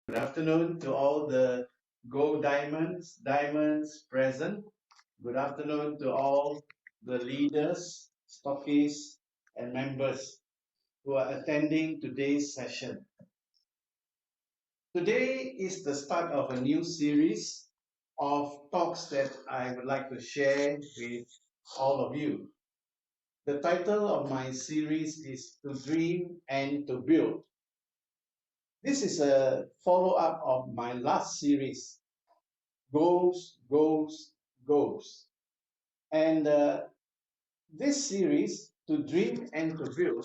Good afternoon to all the Go Diamonds present. Good afternoon to all the leaders, stockists, and members who are attending today's session. Today is the start of a new series of talks that I would like to share with all of you. The title of my series is To Dream and to Build. This is a follow-up of my last series, Goals, Goals, Goals. And this series, To Dream and to Build,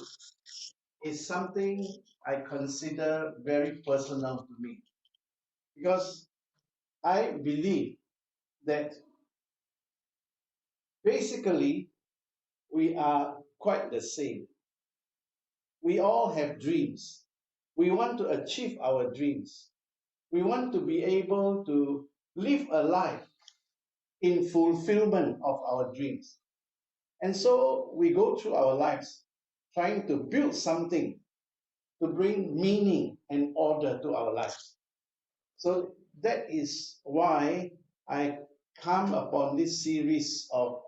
is something I consider very personal to me because I believe that basically we are quite the same. We all have dreams. We want to achieve our dreams. We want to be able to live a life in fulfillment of our dreams. And so we go through our lives trying to build something to bring meaning and order to our lives. So that is why I come upon this series of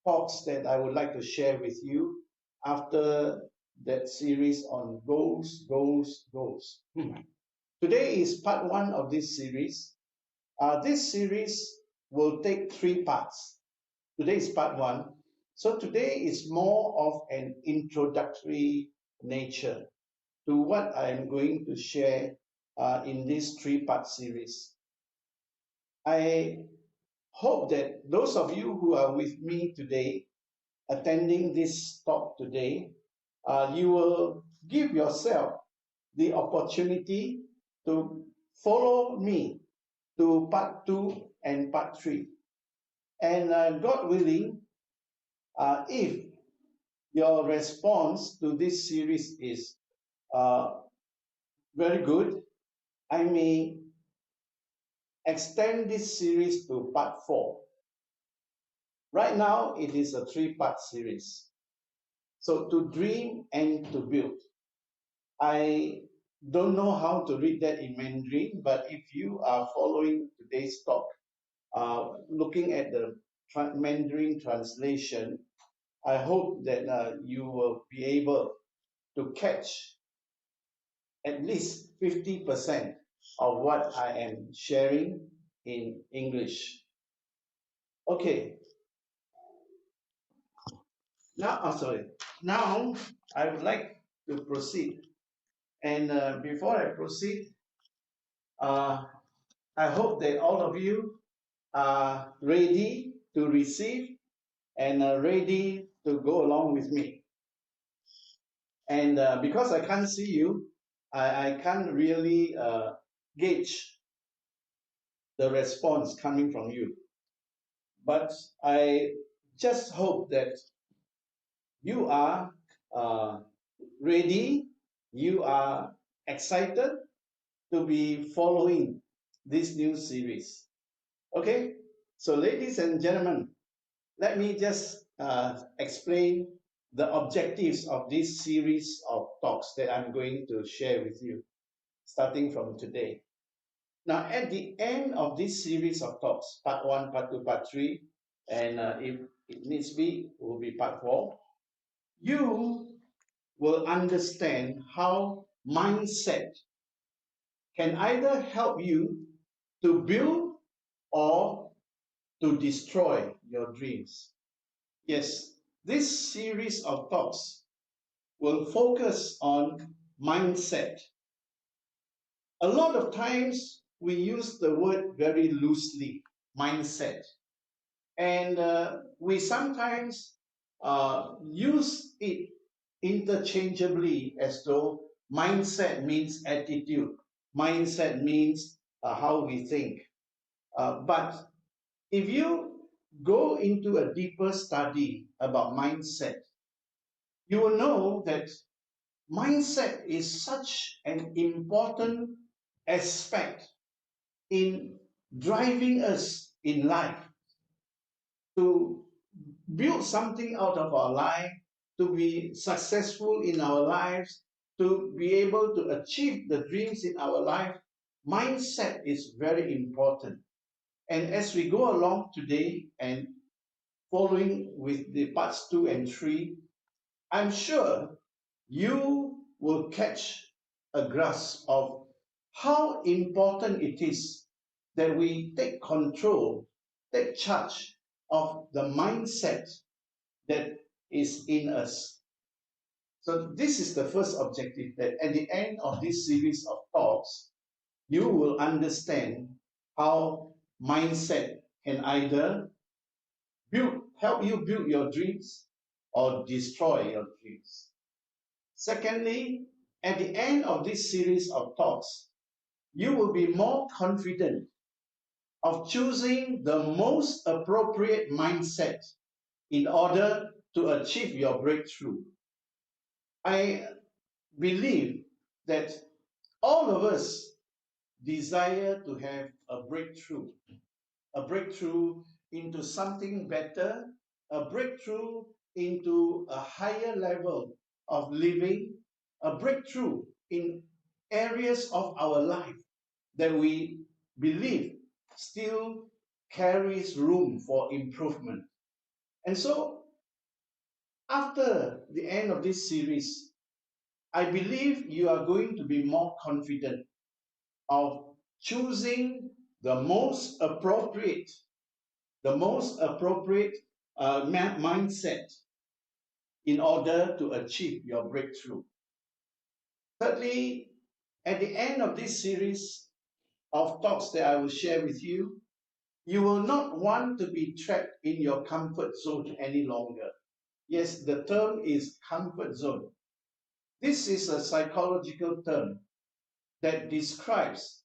talks that I would like to share with you after that series on goals, goals, goals. Today is part one of this series. This series will take three parts. Today is part one. So today is more of an introductory nature to what I am going to share in this three-part series. I hope that those of you who are with me today, attending this talk today, you will give yourself the opportunity to follow me to part two and part three. And God willing, if your response to this series is uh, very good, I may extend this series to part four. Right now, it is a three-part series. So to dream and to build. I don't know how to read that in Mandarin, but if you are following today's talk, looking at the Mandarin translation, I hope that you will be able to catch at least 50% of what I am sharing in English. Okay, now I would like to proceed. And before I proceed, uh, I hope that all of you are ready to receive and ready to go along with me. And because I can't see you, I can't really gauge the response coming from you. But I just hope that you are uh, ready, you are excited to be following this new series. Okay, so ladies and gentlemen, let me just explain the objectives of this series of talks that I'm going to share with you, starting from today. Now, at the end of this series of talks, part one, part two, part three, and if it needs be, will be part four, you will understand how mindset can either help you to build or to destroy your dreams. Yes, this series of talks will focus on mindset. A lot of times we use the word very loosely, mindset. And we sometimes use it interchangeably as though mindset means attitude, mindset means how we think. But if you go into a deeper study about mindset, you will know that mindset is such an important aspect in driving us in life to build something out of our life, to be successful in our lives, to be able to achieve the dreams in our life, mindset is very important. And as we go along today and following with the parts 2 and 3, I'm sure you will catch a grasp of how important it is that we take control, take charge of the mindset that is in us. So this is the first objective, that at the end of this series of talks, you will understand how mindset can either help you build your dreams or destroy your dreams. Secondly, at the end of this series of talks, you will be more confident of choosing the most appropriate mindset in order to achieve your breakthrough. I believe that all of us desire to have a breakthrough into something better, a breakthrough into a higher level of living, a breakthrough in areas of our life that we believe still carries room for improvement. And so, after the end of this series, I believe you are going to be more confident of choosing the most appropriate, mindset in order to achieve your breakthrough. Thirdly, at the end of this series of talks that I will share with you, you will not want to be trapped in your comfort zone any longer. Yes, the term is comfort zone. This is a psychological term that describes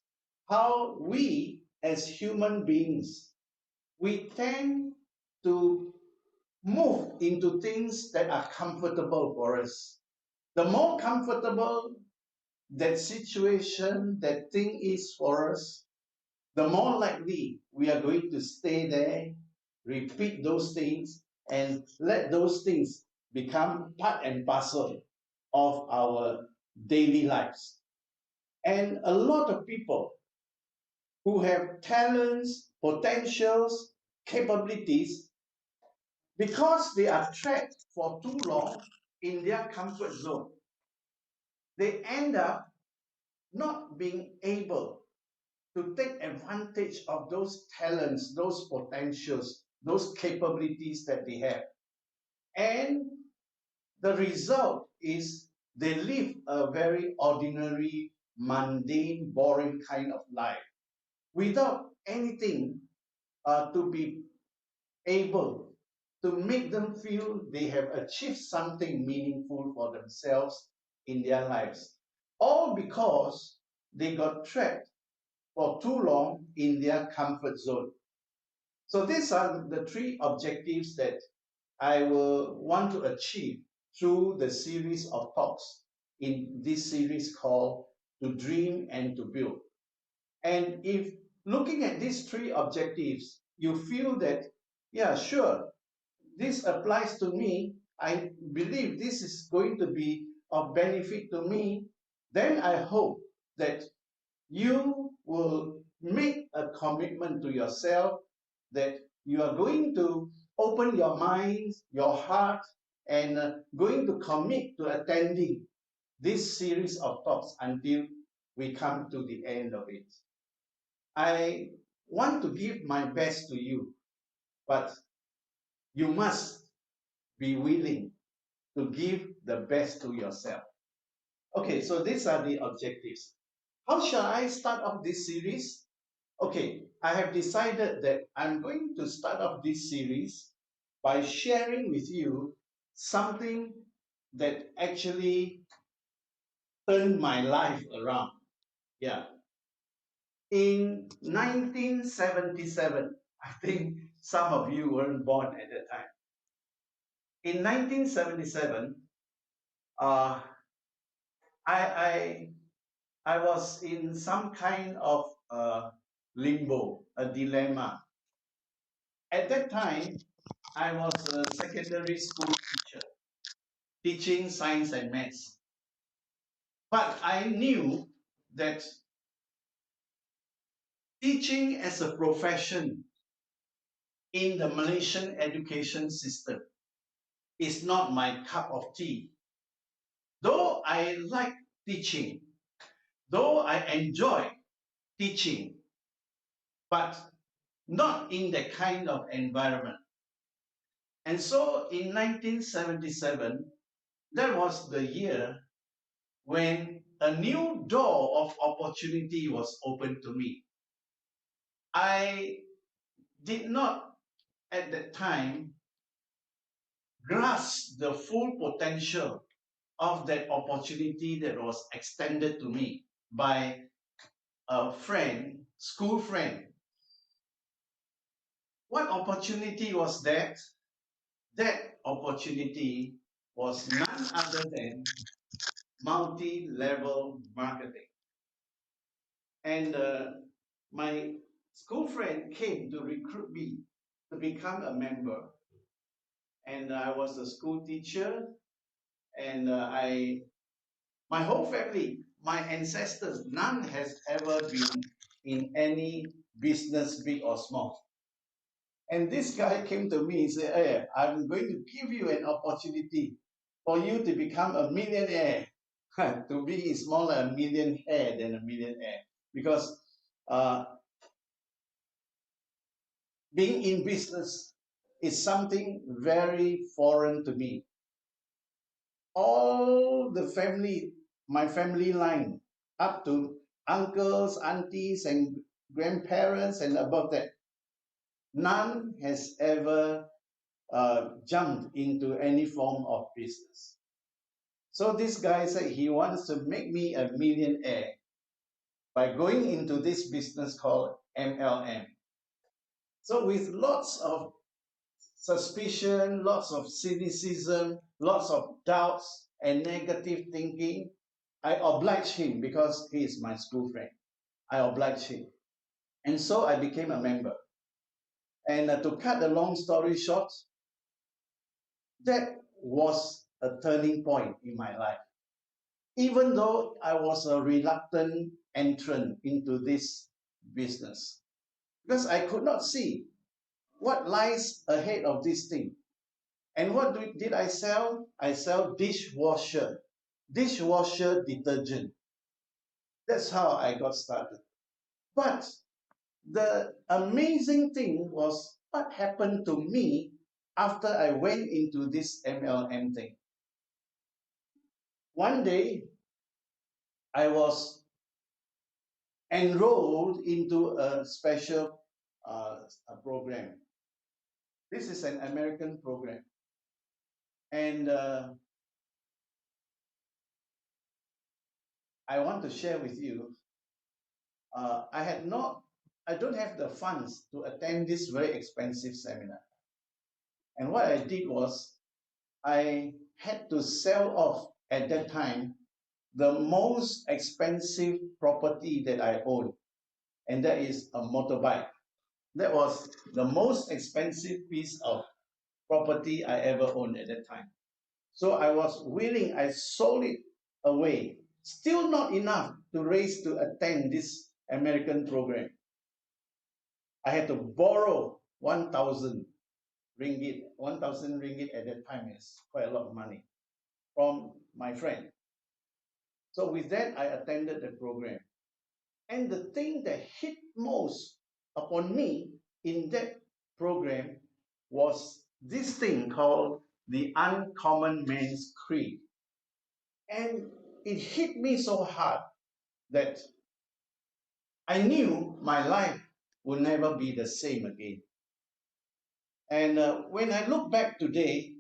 how we as human beings, we tend to move into things that are comfortable for us. The more comfortable that situation, that thing is for us, the more likely we are going to stay there, repeat those things, and let those things become part and parcel of our daily lives. And a lot of people who have talents, potentials, capabilities, because they are trapped for too long in their comfort zone, they end up not being able to take advantage of those talents, those potentials, those capabilities that they have. And the result is they live a very ordinary, mundane, boring kind of life without anything to be able to make them feel they have achieved something meaningful for themselves in their lives. All because they got trapped for too long in their comfort zone. So these are the three objectives that I will want to achieve through the series of talks in this series called To Dream and to Build. And if looking at these three objectives, you feel that, yeah, sure, this applies to me, I believe this is going to be of benefit to me, then I hope that you will make a commitment to yourself that you are going to open your mind, your heart, and going to commit to attending this series of talks until we come to the end of it. I want to give my best to you, but you must be willing to give the best to yourself. Okay, so these are the objectives. How shall I start off this series? Okay, I have decided that I'm going to start off this series by sharing with you something that actually turned my life around. Yeah. In 1977, I think some of you weren't born at that time. In 1977, uh, I, I, I was in some kind of limbo, a dilemma. At that time, I was a secondary school teacher, teaching science and maths. But I knew that teaching as a profession in the Malaysian education system is not my cup of tea. Though I like teaching, though I enjoy teaching, but not in the kind of environment. And so in 1977, that was the year when a new door of opportunity was opened to me. I did not at that time grasp the full potential of that opportunity that was extended to me by a friend, school friend. What opportunity was that? That opportunity was none other than multi-level marketing. And my school friend came to recruit me to become a member. And I was a school teacher, and my whole family, my ancestors, none has ever been in any business, big or small. And this guy came to me and said, "Hey, I'm going to give you an opportunity for you to become a millionaire." To me, it's more like a millionaire than a millionaire, because uh, being in business is something very foreign to me. All the family, my family line, up to uncles, aunties, and grandparents, and above that, none has ever jumped into any form of business. So this guy said he wants to make me a millionaire by going into this business called MLM. So with lots of suspicion, lots of cynicism, lots of doubts and negative thinking, I obliged him because he is my school friend. I obliged him. And so I became a member. And to cut the long story short, that was a turning point in my life. Even though I was a reluctant entrant into this business, because I could not see what lies ahead of this thing. And what did I sell? I sell dishwasher detergent. That's how I got started. But the amazing thing was what happened to me after I went into this MLM thing. One day, I was enrolled into a special a program. This is an American program. And I want to share with you, I don't have the funds to attend this very expensive seminar. And what I did was, I had to sell off at that time the most expensive property that I own, and that is a motorbike. That was the most expensive piece of property I ever owned at that time. So I was willing, I sold it away. Still not enough to raise to attend this American program. I had to borrow 1,000 ringgit. 1,000 ringgit at that time is quite a lot of money from my friend. So with that, I attended the program. And the thing that hit most upon me in that program was this thing called the Uncommon Man's Creed. And it hit me so hard that I knew my life would never be the same again. And when I look back today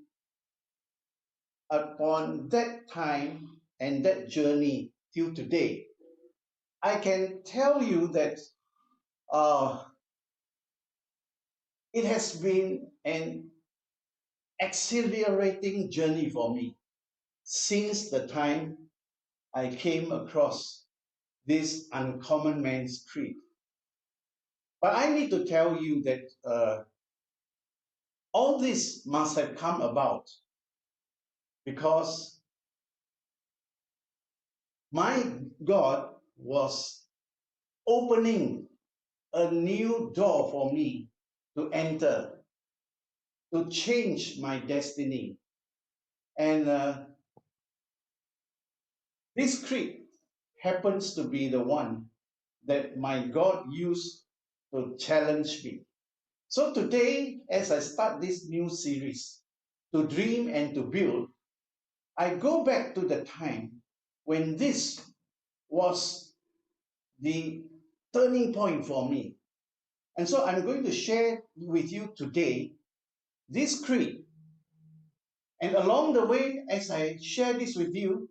upon that time and that journey till today, I can tell you that uh, it has been an exhilarating journey for me since the time I came across this Uncommon Man's Creed. But I need to tell you that all this must have come about because My God was opening a new door for me to enter, to change my destiny. And this creed happens to be the one that my God used to challenge me. So today, as I start this new series, To Dream and to Build, I go back to the time when this was the turning point for me. And so I'm going to share with you today this creed. And along the way, as I share this with you,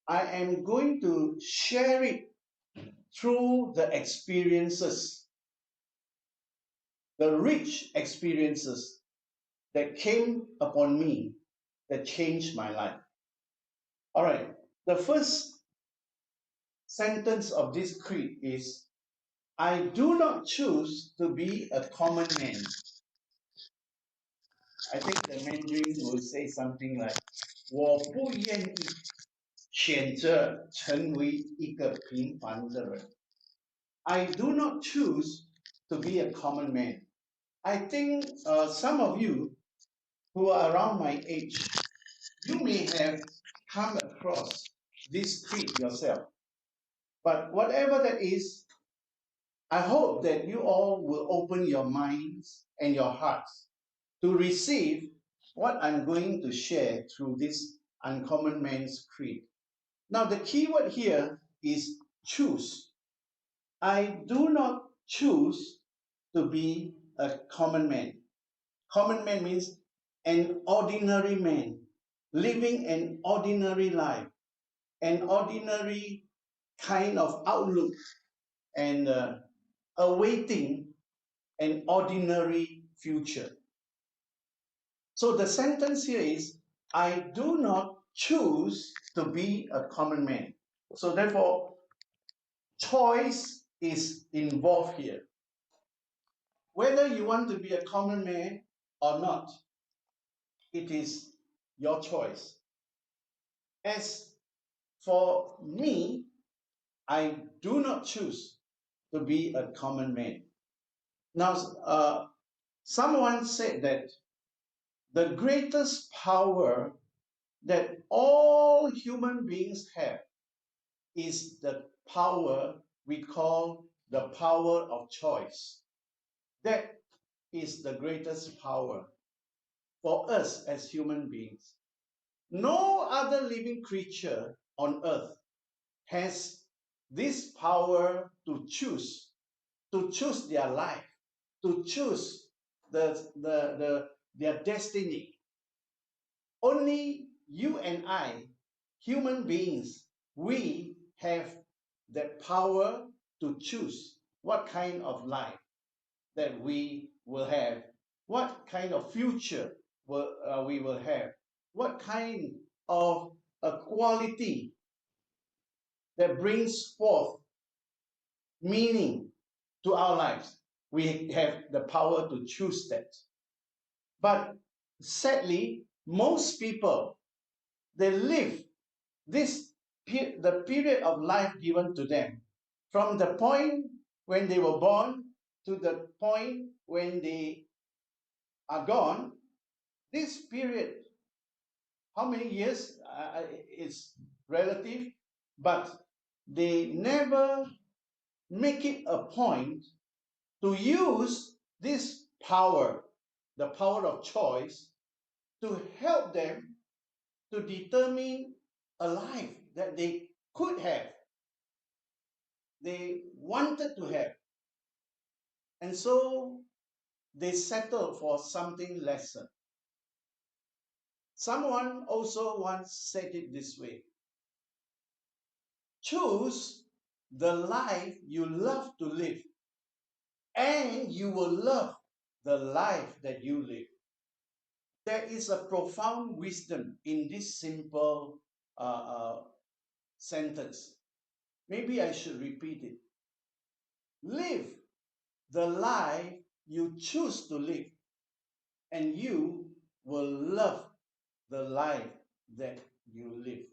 I am going to share it through the experiences, the rich experiences that came upon me that changed my life. All right, the first sentence of this creed is, I do not choose to be a common man. I think the Mandarin will say something like, 我不愿意选择成为一个平凡的人. I do not choose to be a common man. I think some of you who are around my age, you may have come across this creed yourself. But whatever that is, I hope that you all will open your minds and your hearts to receive what I'm going to share through this Uncommon Man's Creed. Now, the key word here is choose. I do not choose to be a common man. Common man means an ordinary man, living an ordinary life, an ordinary kind of outlook, and awaiting an ordinary future. So the sentence here is, I do not choose to be a common man. So therefore, choice is involved here. Whether you want to be a common man or not, it is your choice. As for me, I do not choose to be a common man. Now, someone said that the greatest power that all human beings have is the power we call the power of choice. That is the greatest power for us as human beings. No other living creature on earth has this power to choose their life, to choose their destiny. Only you and I, human beings, we have the power to choose what kind of life that we will have, what kind of future we will have, what kind of a quality that brings forth meaning to our lives. We have the power to choose that. But sadly, most people, they live the period of life given to them from the point when they were born to the point when they are gone. This period, how many years is relative, but they never make it a point to use this power, the power of choice, to help them to determine a life that they could have, they wanted to have. And so they settle for something lesser. Someone also once said it this way: choose the life you love to live, and you will love the life that you live. There is a profound wisdom in this simple sentence. Maybe I should repeat it. Live the life you choose to live, and you will love the life that you live.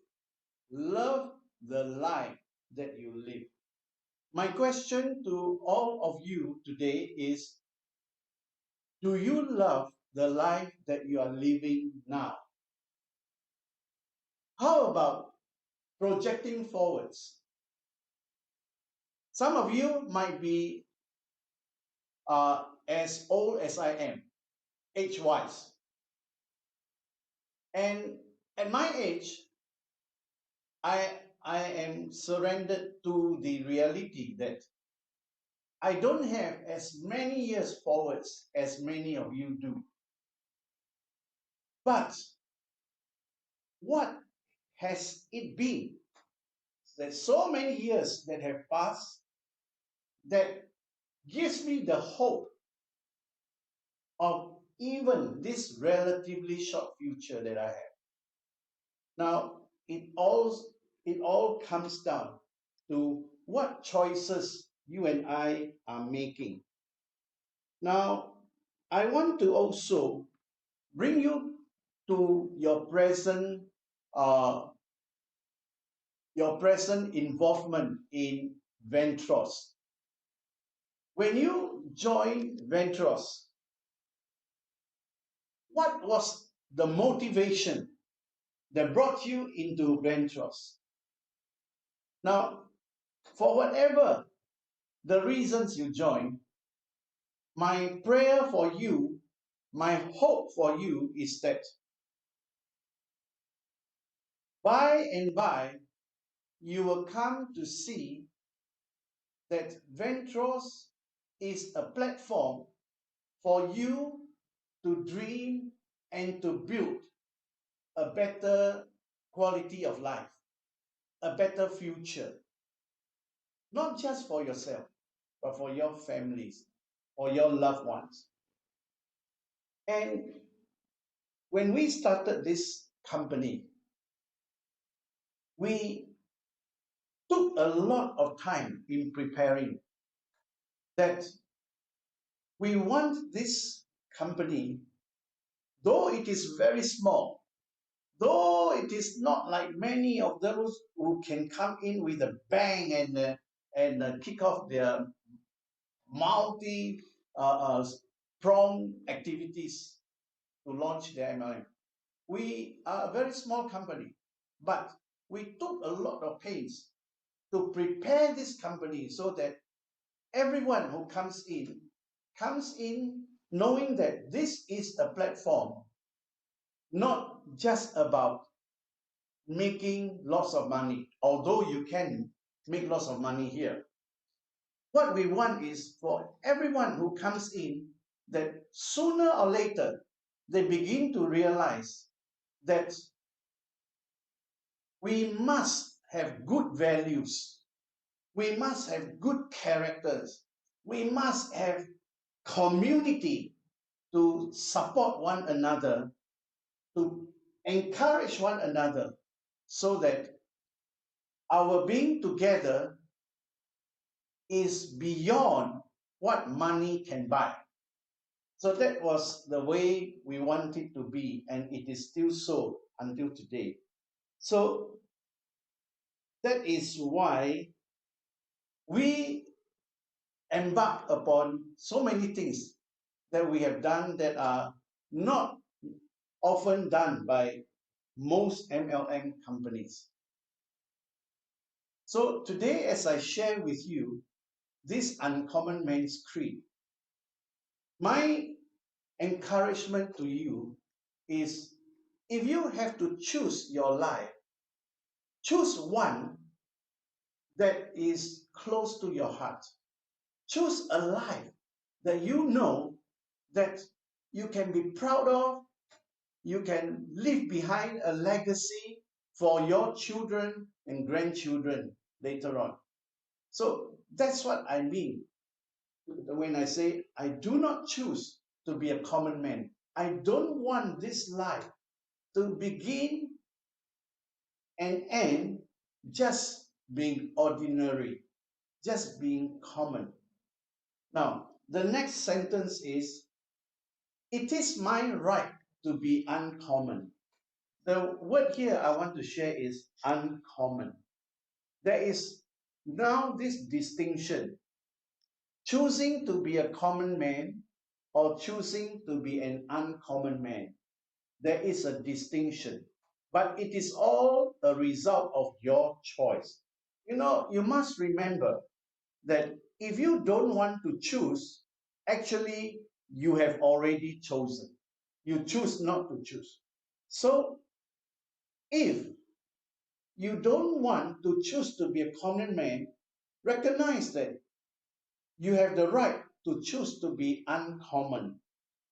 Love the life that you live. My question to all of you today is, do you love the life that you are living now? How about projecting forwards? Some of you might be as old as I am, age-wise. And at my age, I, I am surrendered to the reality that I don't have as many years forwards as many of you do. But what has it been? There's so many years that have passed that gives me the hope of even this relatively short future that I have. Now, it all comes down to what choices you and I are making. Now, I want to also bring you to uh, your present involvement in Ventros. When you joined Ventros, what was the motivation that brought you into Ventros? Now, for whatever the reasons you joined, my prayer for you, my hope for you is that by and by you will come to see that Ventros is a platform for you to dream and to build a better quality of life, a better future, not just for yourself, but for your families, for your loved ones. And when we started this company, we took a lot of time in preparing that we want this company, though it is very small, though it is not like many of those who can come in with a bang and kick off their multi prong activities to launch their MLM. We are a very small company, but we took a lot of pains to prepare this company so that everyone who comes in knowing that this is a platform not just about making lots of money, although you can make lots of money here. What we want is for everyone who comes in that sooner or later they begin to realize that we must have good values, we must have good characters, we must have community to support one another, to encourage one another, so that our being together is beyond what money can buy. So that was the way we want it to be, and it is still so until today. So that is why we embark upon so many things that we have done that are not often done by most MLM companies. So today, as I share with you this Uncommon Man's Creed, my encouragement to you is, if you have to choose your life, choose one that is close to your heart. Choose a life that you know that you can be proud of, you can leave behind a legacy for your children and grandchildren later on. So that's what I mean when I say I do not choose to be a common man. I don't want this life to begin and end just being ordinary, just being common. Now, the next sentence is, it is my right to be uncommon. The word here I want to share is uncommon. there is now this distinction, choosing to be a common man or choosing to be an uncommon man. There is a distinction, but it is all a result of your choice. You must remember that if you don't want to choose, actually, you have already chosen. You choose not to choose. So, if you don't want to choose to be a common man, recognize that you have the right to choose to be uncommon.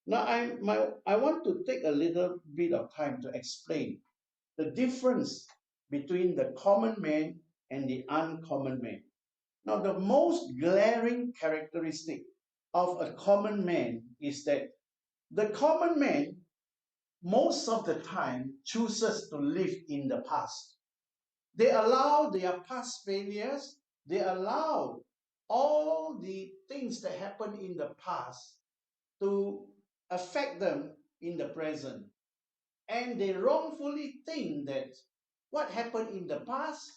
Now, I want to take a little bit of time to explain the difference between the common man and the uncommon man. Now, the most glaring characteristic of a common man is that the common man, most of the time, chooses to live in the past. They allow their past failures, they allow all the things that happened in the past to affect them in the present. And they wrongfully think that what happened in the past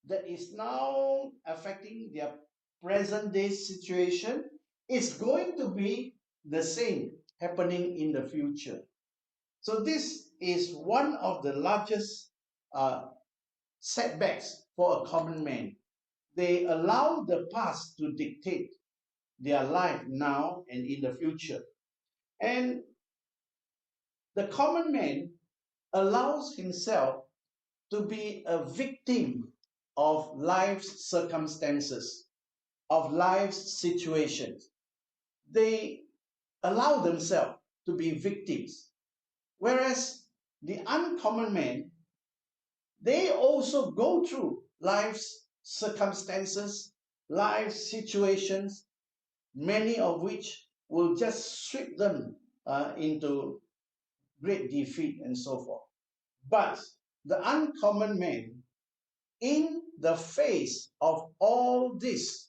that is now affecting their present day situation is going to be the same happening in the future. So this is one of the largest uh, setbacks for a common man. They allow the past to dictate their life now and in the future. And the common man allows himself to be a victim of life's circumstances, of life's situations. They allow themselves to be victims. Whereas the uncommon man, they also go through life's circumstances, life's situations, many of which will just sweep them into great defeat and so forth. But the uncommon man, in the face of all these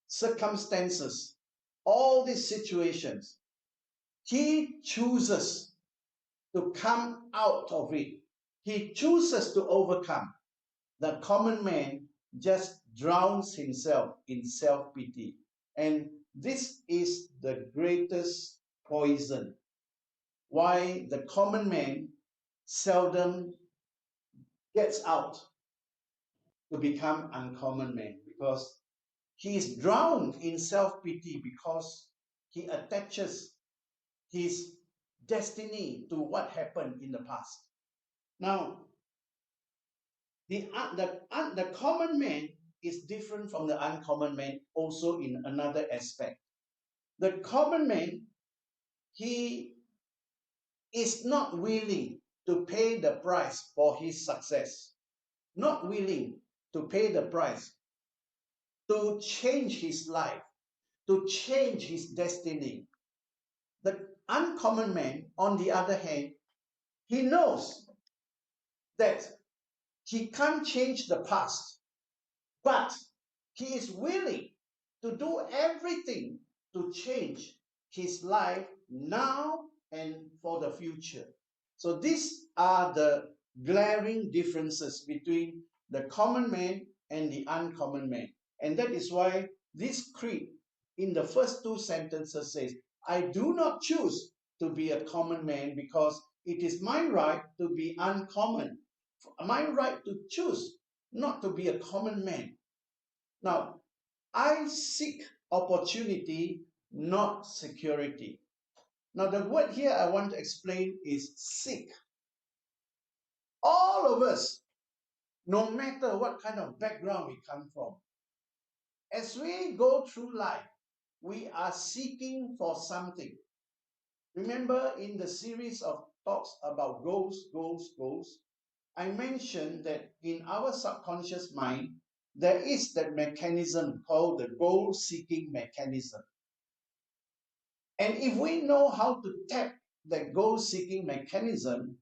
circumstances, all these situations, he chooses to come out of it. He chooses to overcome. The common man just drowns himself in self pity. And this is the greatest poison. Why the common man seldom gets out to become uncommon man, because he is drowned in self pity because he attaches his destiny to what happened in the past. Now, the common man is different from the uncommon man also in another aspect. The common man, he is not willing to pay the price for his success, not willing to pay the price to change his life, to change his destiny. The uncommon man, on the other hand, he knows that he can't change the past, but he is willing to do everything to change his life now and for the future. So these are the glaring differences between the common man and the uncommon man. And that is why this creed in the first two sentences says, I do not choose to be a common man because it is my right to be uncommon, my right to choose not to be a common man. Now, I seek opportunity, not security. Now, the word here I want to explain is seek. All of us, no matter what kind of background we come from, as we go through life, we are seeking for something. Remember, in the series of talks about goals, I mentioned that in our subconscious mind, there is that mechanism called the goal-seeking mechanism. And if we know how to tap that goal-seeking mechanism,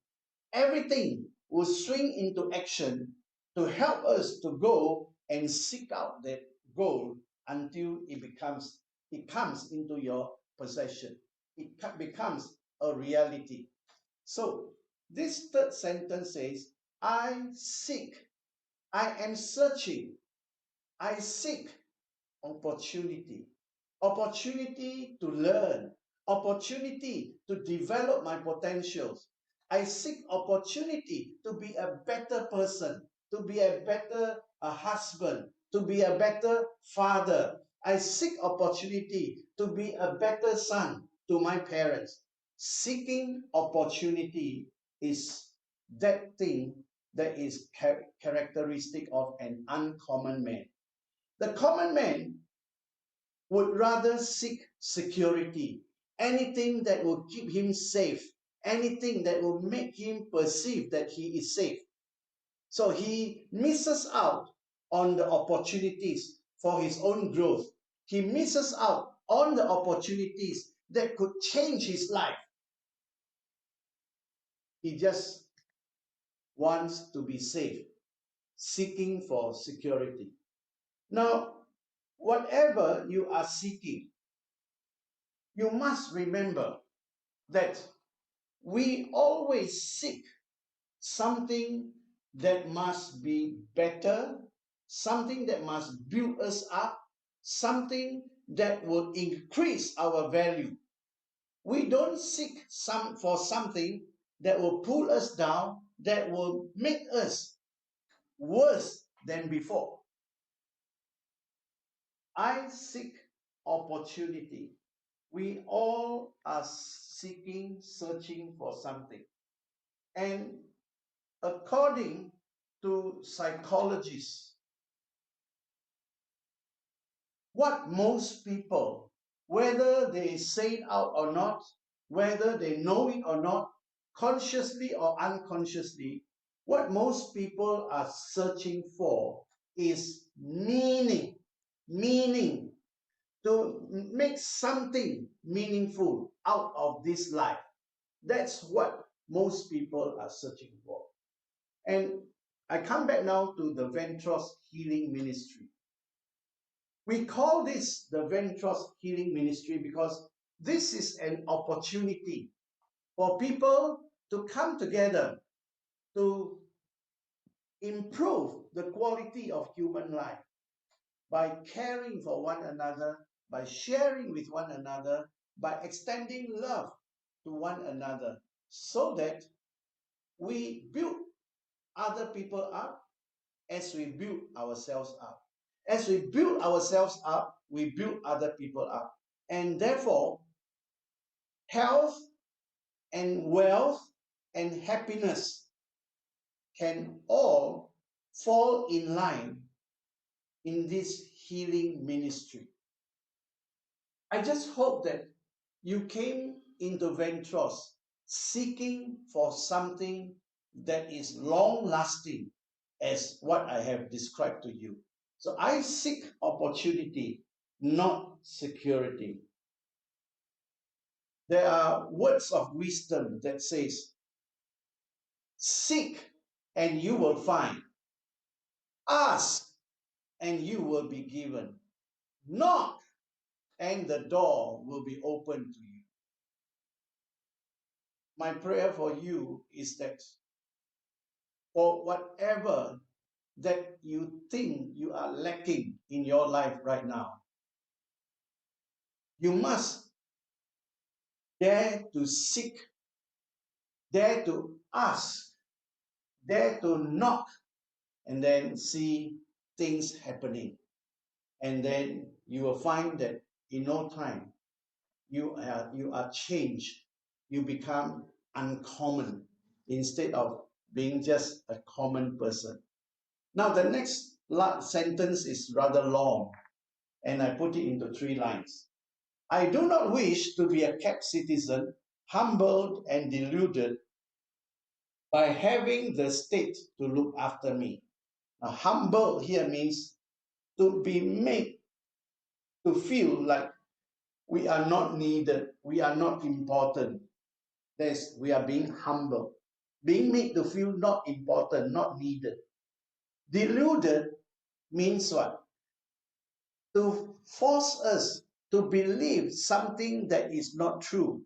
everything will swing into action to help us to go and seek out that goal until it comes into your possession. It becomes a reality. So this third sentence says, I seek I am searching. I seek opportunity. Opportunity to learn. Opportunity to develop my potentials. I seek opportunity to be a better person, to be a better husband, to be a better father. I seek opportunity to be a better son to my parents. Seeking opportunity is that thing that is characteristic of an uncommon man. The common man would rather seek security, anything that will keep him safe, anything that will make him perceive that he is safe. So he misses out on the opportunities for his own growth. He misses out on the opportunities that could change his life. He just wants to be safe, seeking for security. Now, whatever you are seeking, you must remember that we always seek something that must be better, something that must build us up, something that will increase our value. We don't seek for something that will pull us down, that will make us worse than before. I seek opportunity. We all are seeking, searching for something. And according to psychologists, what most people, whether they say it out or not, whether they know it or not, consciously or unconsciously, what most people are searching for is meaning. Meaning, to make something meaningful out of this life. That's what most people are searching for. And I come back now to the Ventros Healing Ministry. We call this the Ventros Healing Ministry because this is an opportunity for people to come together to improve the quality of human life by caring for one another, by sharing with one another, by extending love to one another, so that we build other people up as we build ourselves up. As we build ourselves up, we build other people up. And therefore, health and wealth and happiness can all fall in line in this healing ministry. I just hope that you came into Ventros seeking for something that is long lasting, as what I have described to you. So I seek opportunity, not security. There are words of wisdom that says, seek and you will find. Ask and you will be given. Knock and the door will be open to you. My prayer for you is that for whatever that you think you are lacking in your life right now, you must dare to seek, dare to ask, dare to knock, and then see things happening. And then you will find that in no time, you are changed. You become uncommon instead of being just a common person. Now, the next sentence is rather long, and I put it into 3 lines. I do not wish to be a kept citizen, humbled and deluded by having the state to look after me. Now, humble here means to be made to feel like we are not needed, we are not important. We are being humble, being made to feel not important, not needed. Deluded means what? To force us to believe something that is not true,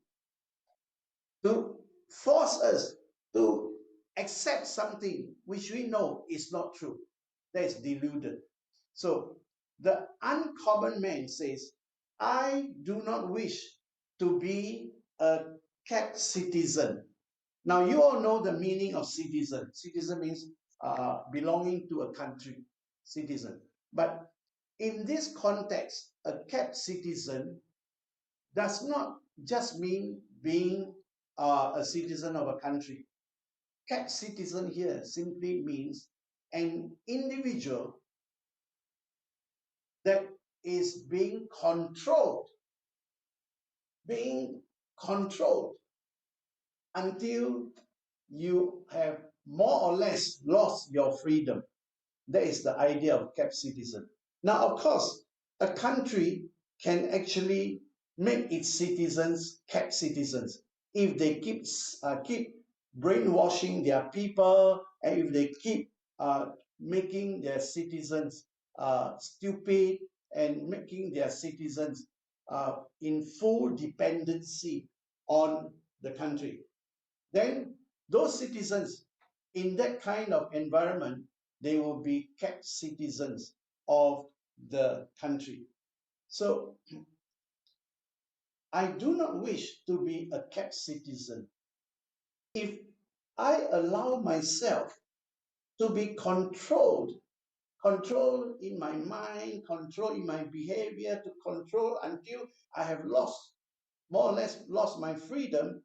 to force us to accept something which we know is not true. That is deluded. So the uncommon man says, I do not wish to be a kept citizen. Now, you all know the meaning of citizen. Citizen means belonging to a country, citizen. But in this context, a kept citizen does not just mean being a citizen of a country. Kept citizen here simply means an individual that is being controlled until you have more or less lost your freedom. That is the idea of kept citizen. Now, of course, a country can actually make its citizens kept citizens if they keep brainwashing their people, and if they keep making their citizens stupid and making their citizens in full dependency on the country. Then those citizens in that kind of environment, they will be kept citizens of the country. So I do not wish to be a kept citizen. If I allow myself to be controlled in my mind, controlled in my behavior, to control until I have more or less lost my freedom,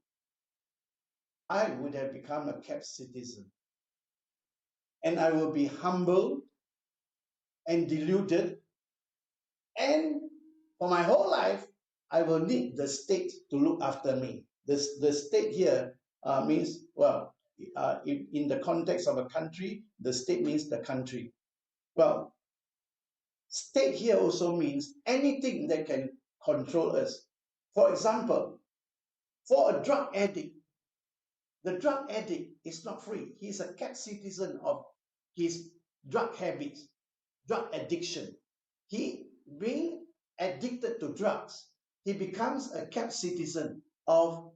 I would have become a kept citizen. And I will be humbled and deluded. And for my whole life, I will need the state to look after me. The state here means, well, in the context of a country, the state means the country. Well, state here also means anything that can control us. For example, for a drug addict, the drug addict is not free. He's a kept citizen of his drug habits, drug addiction. He, being addicted to drugs, he becomes a kept citizen of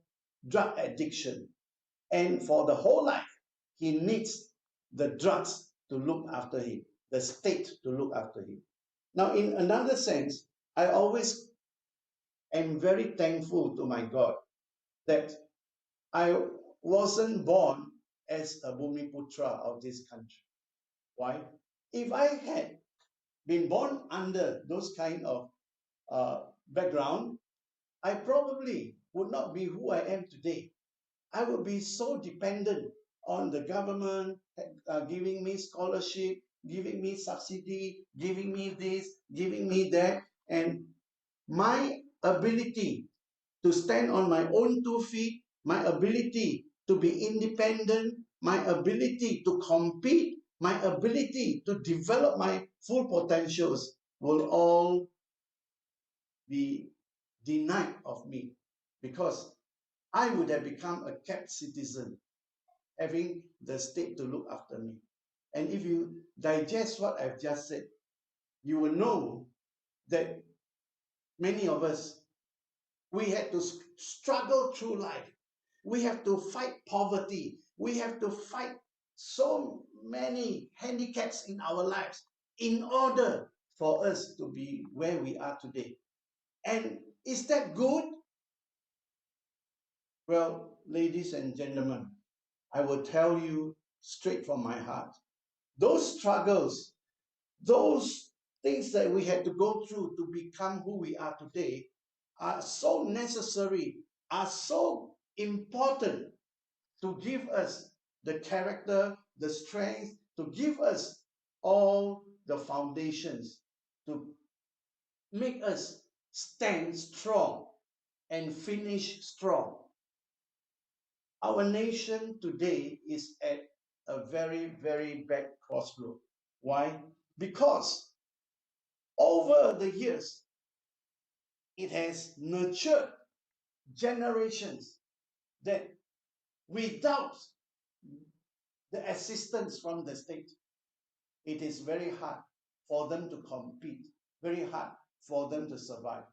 drug addiction. And for the whole life, he needs the drugs to look after him, the state to look after him. Now, in another sense, I always am very thankful to my God that I wasn't born as a Bumiputra of this country. Why? If I had been born under those kind of background, I probably would not be who I am today. I would be so dependent on the government giving me scholarship, giving me subsidy, giving me this, giving me that, and my ability to stand on my own 2 feet, my ability to be independent, my ability to compete, my ability to develop my full potentials will all be denied of me, because I would have become a kept citizen, having the state to look after me. And if you digest what I've just said, you will know that many of us, we had to struggle through life. We have to fight poverty. We have to fight so many handicaps in our lives in order for us to be where we are today. And is that good? Well, ladies and gentlemen, I will tell you straight from my heart, those struggles, those things that we had to go through to become who we are today are so necessary, are so important to give us the character, the strength, to give us all the foundations to make us stand strong and finish strong. Our nation today is at a very, very bad crossroad. Why? Because over the years, it has nurtured generations that without the assistance from the state, it is very hard for them to compete, very hard for them to survive.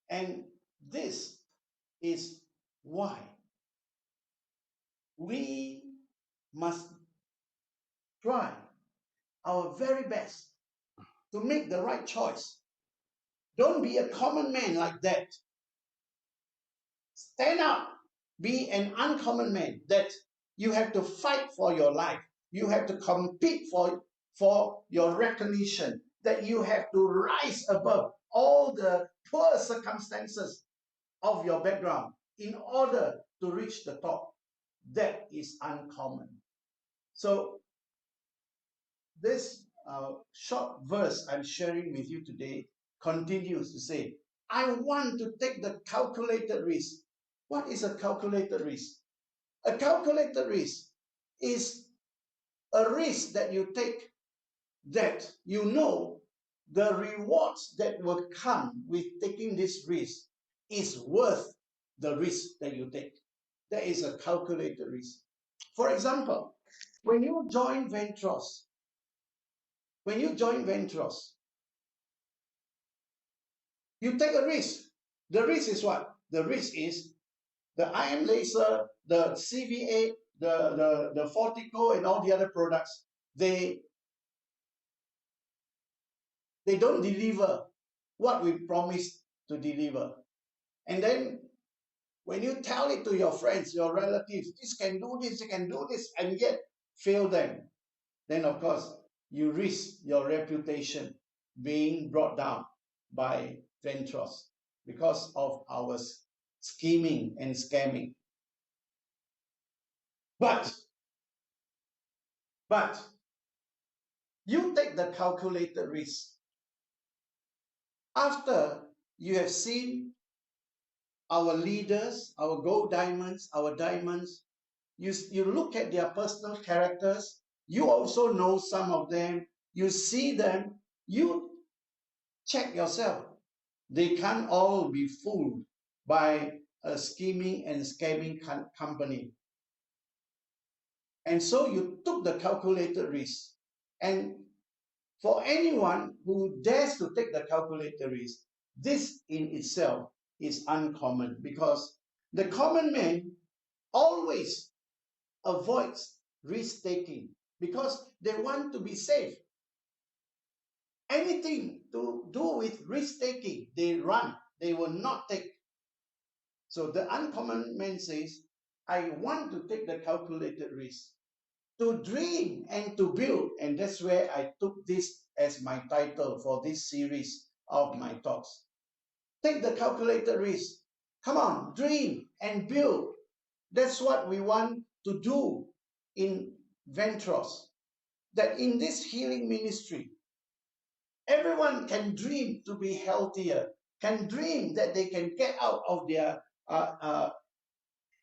And this is why we must try our very best to make the right choice. Don't be a common man like that. Stand up. Be an uncommon man that you have to fight for your life. You have to compete for your recognition, that you have to rise above all the poor circumstances of your background in order to reach the top. That is uncommon. So this short verse I'm sharing with you today continues to say, I want to take the calculated risk. What is a calculated risk? A calculated risk is a risk that you take that you know the rewards that will come with taking this risk is worth the risk that you take. That is a calculated risk. For example, when you join Ventros, you take a risk. The risk is what? The risk is the iron laser, the CVA, the Fortico, and all the other products. They don't deliver what we promised to deliver. And then when you tell it to your friends, your relatives, this can do this, you can do this, and yet fail them, then of course you risk your reputation being brought down by Ventros because of our scheming and scamming. But you take the calculated risk after you have seen our leaders, our gold diamonds, our diamonds. You look at their personal characters. You also know some of them. You see them. You check yourself. They can't all be fooled by a scheming and scamming company. And so you took the calculated risk. And for anyone who dares to take the calculated risk, this in itself is uncommon, because the common man always avoids risk taking because they want to be safe. Anything to do with risk taking, they run, they will not take. So the uncommon man says, I want to take the calculated risk, to dream and to build. And that's where I took this as my title for this series of my talks. Take the calculated risk. Come on, dream and build. That's what we want to do in Ventros. That in this healing ministry, everyone can dream to be healthier, can dream that they can get out of their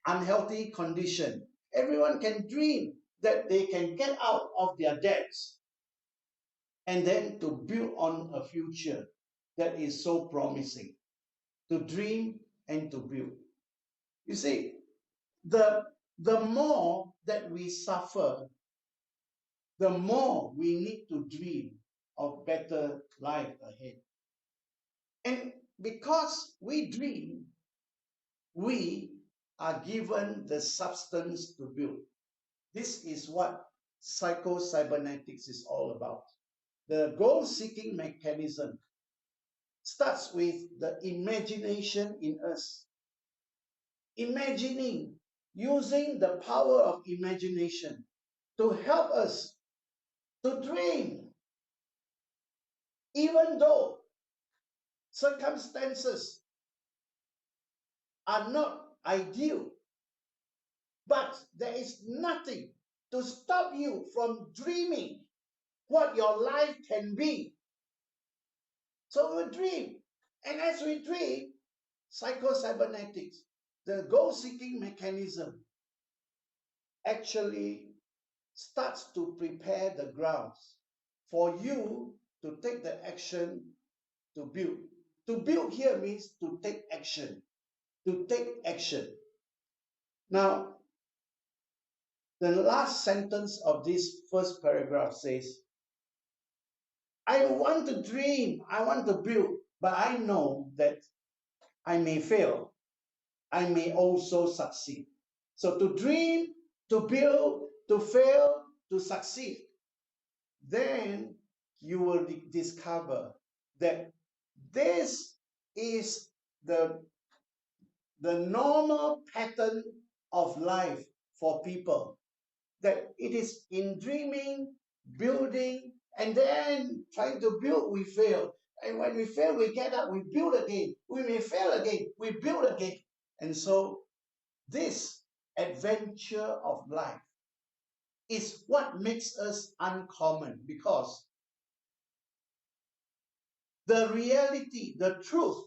unhealthy condition. Everyone can dream that they can get out of their debts, and then to build on a future that is so promising. To dream and to build. You see, the more that we suffer, the more we need to dream of better life ahead. And because we dream, we are given the substance to build. This is what psycho-cybernetics is all about. The goal-seeking mechanism starts with the imagination in us. Imagining, using the power of imagination to help us to dream, even though circumstances are not ideal. But there is nothing to stop you from dreaming what your life can be. So we dream. And as we dream, psycho-cybernetics, the goal-seeking mechanism, actually starts to prepare the grounds for you to take the action to build. To build here means to take action. To take action. Now, the last sentence of this first paragraph says, I want to dream, I want to build, but I know that I may fail. I may also succeed. So to dream, to build, to fail, to succeed. then you will discover that this is the normal pattern of life for people, that it is in dreaming, building, and then trying to build, we fail. And when we fail, we get up, we build again. We may fail again, we build again. And so this adventure of life is what makes us uncommon, because the reality, the truth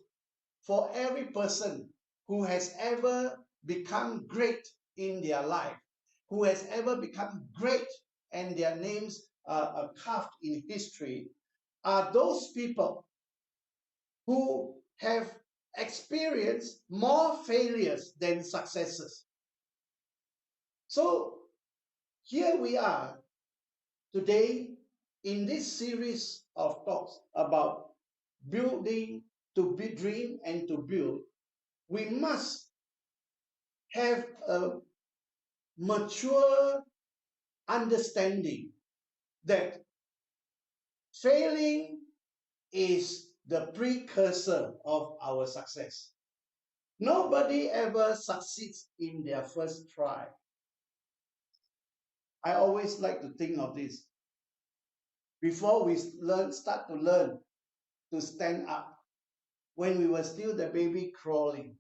for every person who has ever become great in their life, who has ever become great and their names are carved in history, are those people who have experienced more failures than successes. So here we are today in this series of talks about building, to be dream and to build. We must have a mature understanding that failing is the precursor of our success. Nobody ever succeeds in their first try. I always like to think of this. Before we start to learn to stand up, when we were still the baby crawling,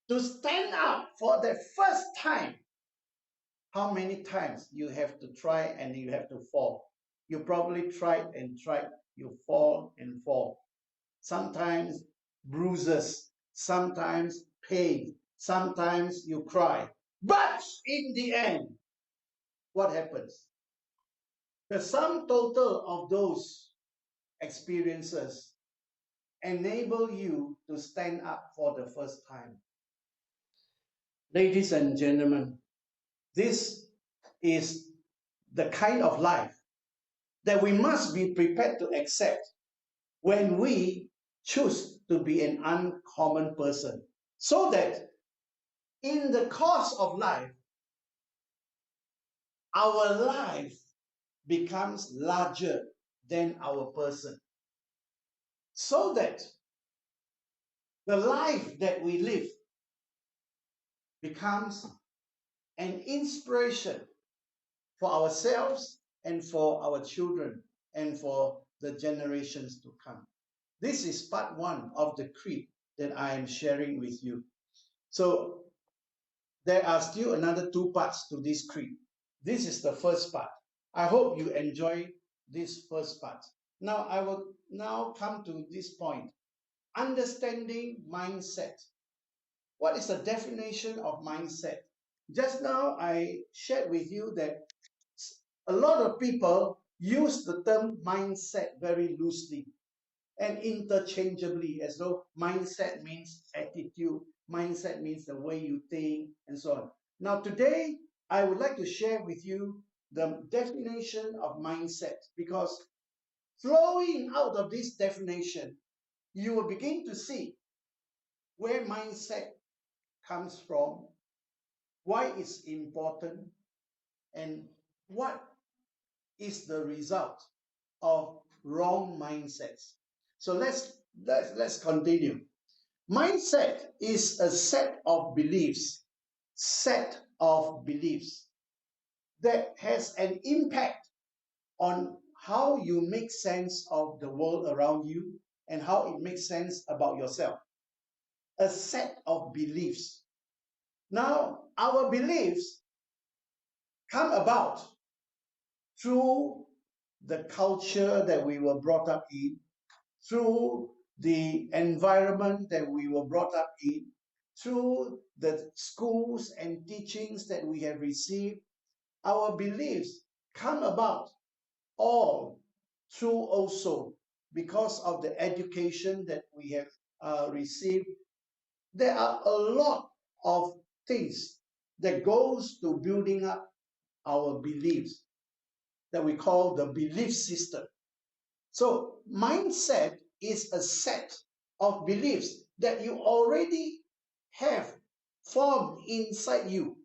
to stand up for the first time, how many times you have to try and you have to fall? You probably tried and tried, you fall and fall. Sometimes bruises, sometimes pain, sometimes you cry. But in the end, what happens? The sum total of those experiences enable you to stand up for the first time. Ladies and gentlemen, this is the kind of life that we must be prepared to accept when we choose to be an uncommon person, so that in the course of life, our life becomes larger than our person, so that the life that we live becomes an inspiration for ourselves and for our children and for the generations to come. This is part one of the creed that I am sharing with you. So there are still another two parts to this creed. This is the first part. I hope you enjoy this first part. Now I will now come to this point. Understanding mindset. What is the definition of mindset? Just now I shared with you that a lot of people use the term mindset very loosely and interchangeably, as though mindset means attitude, mindset means the way you think, and so on. Now, today, I would like to share with you the definition of mindset, because flowing out of this definition, you will begin to see where mindset comes from, why it's important, and what is the result of wrong mindsets. So let's continue. Mindset is a set of beliefs that has an impact on how you make sense of the world around you and how it makes sense about yourself. A set of beliefs. Now, our beliefs come about through the culture that we were brought up in, through the environment that we were brought up in, through the schools and teachings that we have received. Our beliefs come about all through also because of the education that we have received. There are a lot of things that goes to building up our beliefs that we call the belief system. So mindset is a set of beliefs that you already have formed inside you.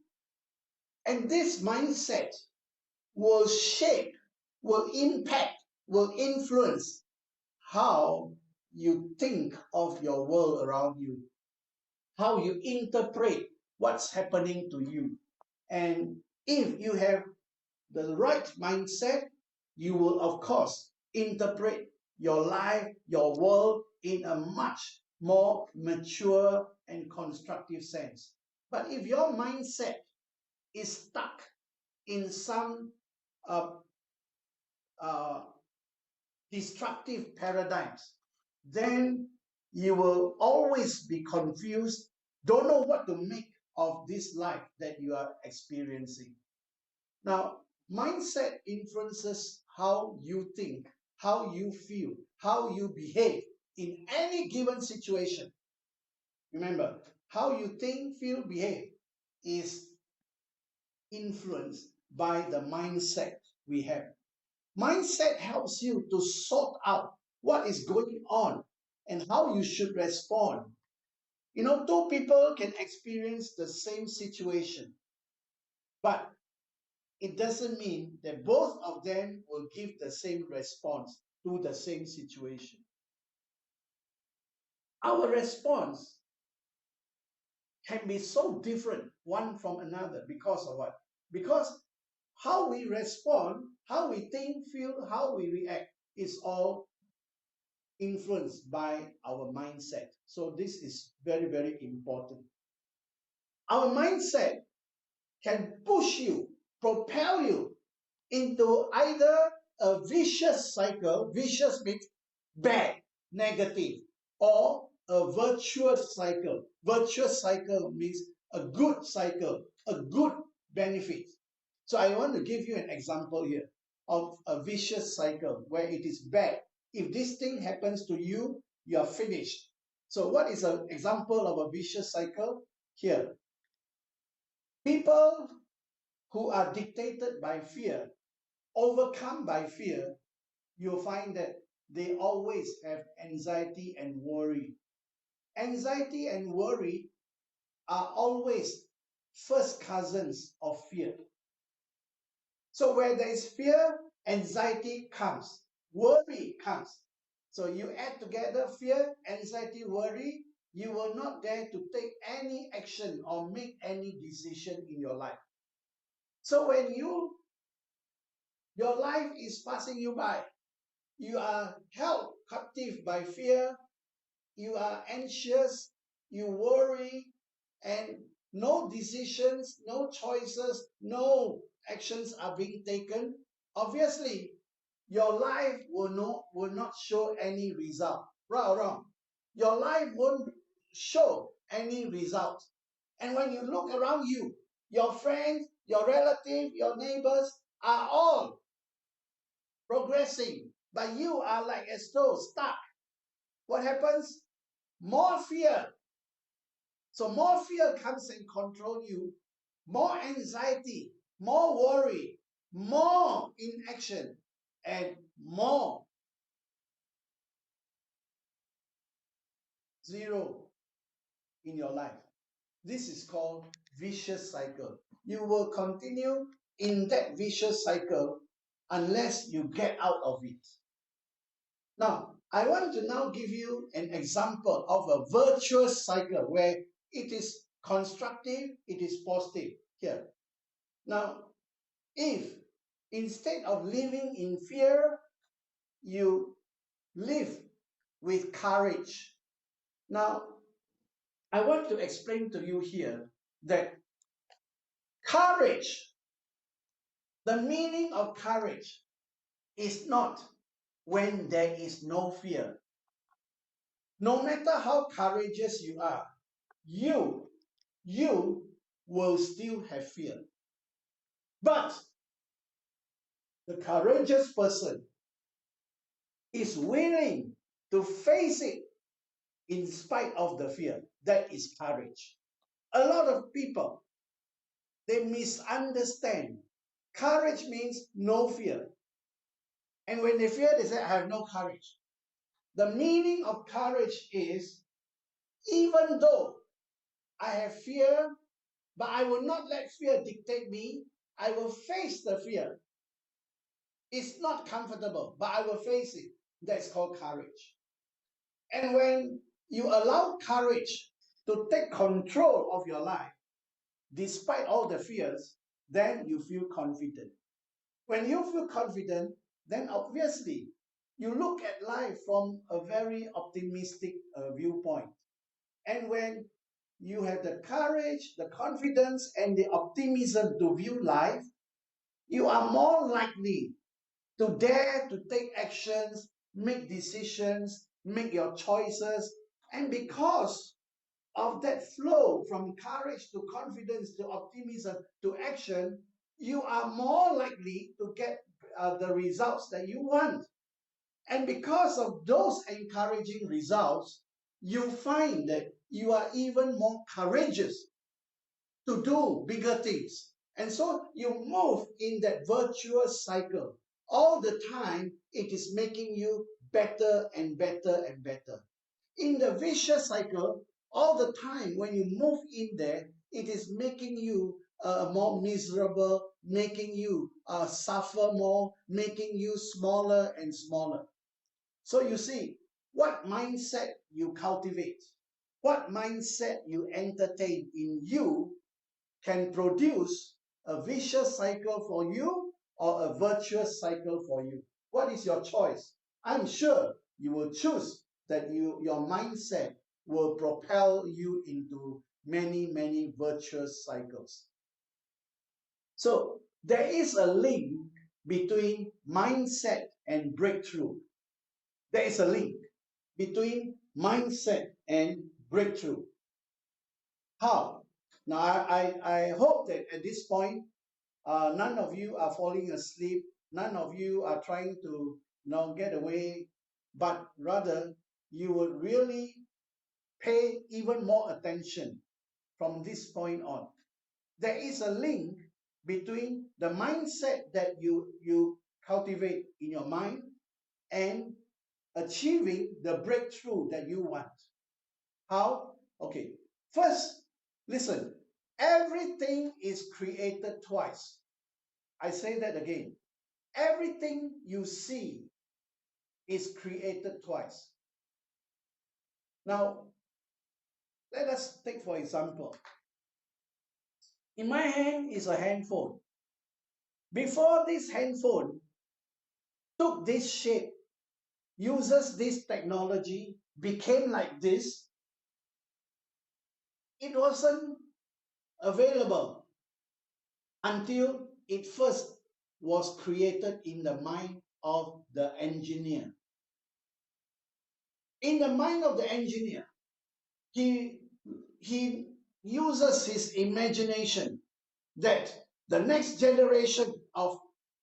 And this mindset will shape will impact, will influence how you think of your world around you, how you interpret what's happening to you. And if you have the right mindset, you will, of course, interpret your life, your world in a much more mature and constructive sense. But if your mindset is stuck in some uh, uh, destructive paradigms, then you will always be confused, don't know what to make of this life that you are experiencing. Now, mindset influences how you think, how you feel, how you behave in any given situation. Remember, how you think, feel, behave is influenced by the mindset we have. Mindset helps you to sort out what is going on and how you should respond. You know, two people can experience the same situation, but it doesn't mean that both of them will give the same response to the same situation. Our response can be so different one from another because of what? Because how we respond, how we think, feel, how we react is all influenced by our mindset. So this is very, very important. Our mindset can push you, propel you into either a vicious cycle, vicious means bad, negative, or a virtuous cycle. Virtuous cycle means a good cycle, a good benefit. So I want to give you an example here of a vicious cycle where it is bad. If this thing happens to you, you are finished. So what is an example of a vicious cycle? Here, people who are dictated by fear, overcome by fear, you'll find that they always have anxiety and worry. Anxiety and worry are always first cousins of fear. So where there is fear, anxiety comes, worry comes. So you add together fear, anxiety, worry, you will not dare to take any action or make any decision in your life. So when your life is passing you by, you are held captive by fear, you are anxious, you worry, and no decisions, no choices, no actions are being taken. Obviously, your life will not show any result. Right or wrong? Your life won't show any result. And when you look around you, your friends, your relatives, your neighbors are all progressing, but you are like as though stuck. What happens? More fear. So more fear comes and control you, more anxiety, more worry, more inaction, and more zero in your life. This is called vicious cycle. You will continue in that vicious cycle unless you get out of it. Now, I want to now give you an example of a virtuous cycle where it is constructive, it is positive. Here. Now, if instead of living in fear, you live with courage. Now, I want to explain to you here that courage, the meaning of courage is not when there is no fear. No matter how courageous you are, you will still have fear. But the courageous person is willing to face it in spite of the fear. That is courage. A lot of people, they misunderstand. Courage means no fear. And when they fear, they say, I have no courage. The meaning of courage is, even though I have fear, but I will not let fear dictate me. I will face the fear. It's not comfortable, but I will face it. That's called courage. And when you allow courage to take control of your life, despite all the fears, then you feel confident. When you feel confident, then obviously you look at life from a very optimistic viewpoint. And when you have the courage, the confidence, and the optimism to view life, you are more likely to dare to take actions, make decisions, make your choices. And because of that flow from courage to confidence to optimism to action, you are more likely to get the results that you want. And because of those encouraging results, you find that you are even more courageous to do bigger things. And so you move in that virtuous cycle. All the time, it is making you better and better and better. In the vicious cycle, all the time when you move in there, it is making you more miserable, making you suffer more, making you smaller and smaller. So you see, what mindset you cultivate, what mindset you entertain in you can produce a vicious cycle for you or a virtuous cycle for you. What is your choice? I'm sure you will choose that your mindset will propel you into many, many virtuous cycles. So there is a link between mindset and breakthrough. There is a link between mindset and breakthrough. How? Now, I hope that at this point, none of you are falling asleep. None of you are trying to get away, but rather you will really pay even more attention from this point on. There is a link between the mindset that you cultivate in your mind and achieving the breakthrough that you want. How? Okay. First, listen. Everything is created twice. I say that again. Everything you see is created twice. Now, let us take for example. In my hand is a handphone. Before this handphone took this shape, uses this technology, became like this, it wasn't available until it first was created in the mind of the engineer. In the mind of the engineer, he uses his imagination that the next generation of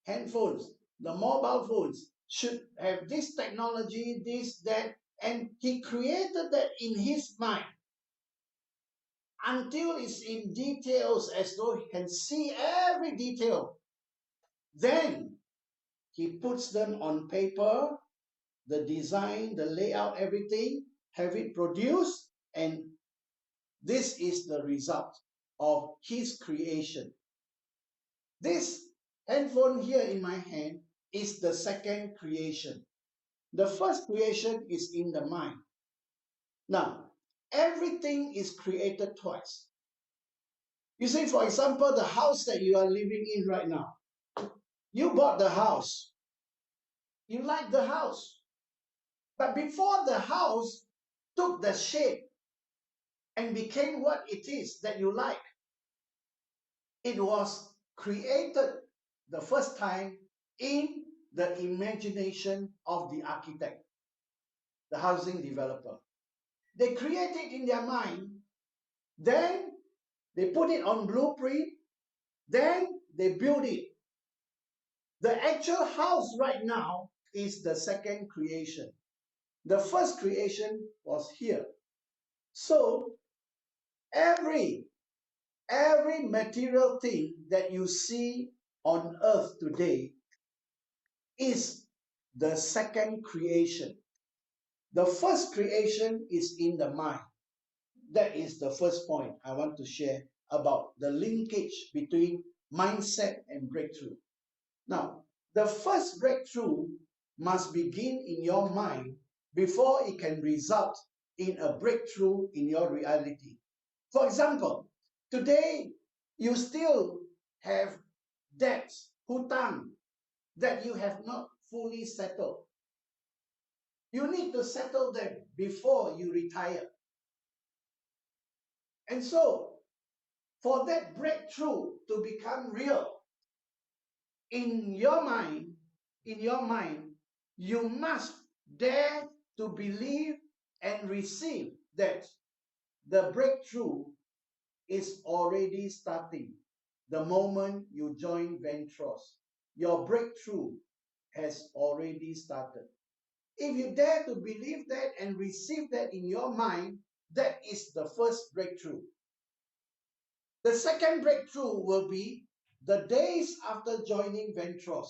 handphones, the mobile phones, should have this technology, this, that, and he created that in his mind until it's in details as though he can see every detail. Then he puts them on paper, the design, the layout, everything, have it produced, and this is the result of his creation. This handphone here in my hand is the second creation. The first creation is in the mind. Now, everything is created twice. You see, for example, the house that you are living in right now. You bought the house. You like the house. But before the house took the shape and became what it is that you like, it was created the first time in the imagination of the architect, the housing developer. They create it in their mind, then they put it on blueprint, then they build it. The actual house right now is the second creation. The first creation was here. So every material thing that you see on earth today is the second creation. The first creation is in the mind. That is the first point I want to share about the linkage between mindset and breakthrough. Now, the first breakthrough must begin in your mind before it can result in a breakthrough in your reality. For example, today you still have debts, hutang, that you have not fully settled. You need to settle them before you retire. And so, for that breakthrough to become real in your mind, you must dare to believe and receive that the breakthrough is already starting the moment you join Ventros. Your breakthrough has already started. If you dare to believe that and receive that in your mind, that is the first breakthrough. The second breakthrough will be the days after joining Ventros.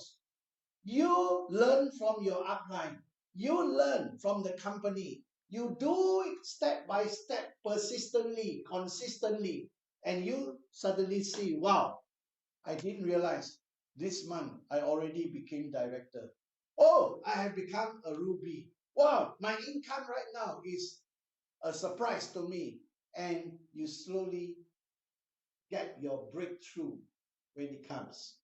You learn from your upline. You learn from the company. You do it step by step, persistently, consistently, and you suddenly see, wow, I didn't realize this month I already became director. Oh, I have become a Ruby. Wow, my income right now is a surprise to me. And you slowly get your breakthrough when it comes.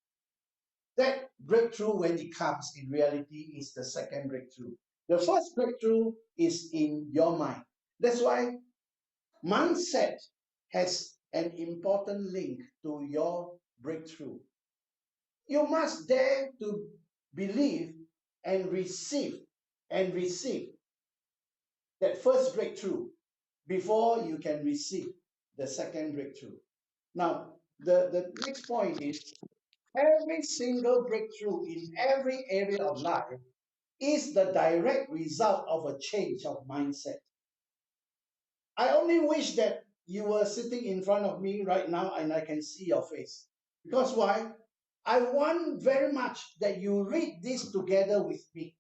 That breakthrough, when it comes in reality, is the second breakthrough. The first breakthrough is in your mind. That's why mindset has an important link to your breakthrough. You must dare to believe and receive that first breakthrough before you can receive the second breakthrough. Now, the next point is every single breakthrough in every area of life is the direct result of a change of mindset. I only wish that you were sitting in front of me right now and I can see your face. Because why? I want very much that you read this together with me.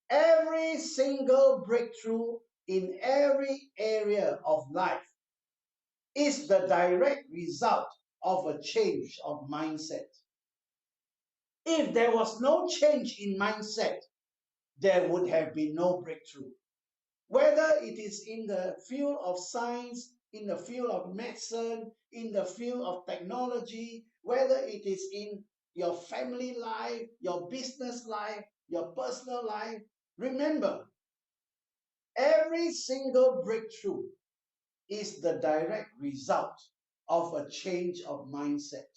Every single breakthrough in every area of life is the direct result of a change of mindset. If there was no change in mindset, there would have been no breakthrough. Whether it is in the field of science, in the field of medicine, in the field of technology, whether it is in your family life, your business life, your personal life, remember, every single breakthrough is the direct result of a change of mindset.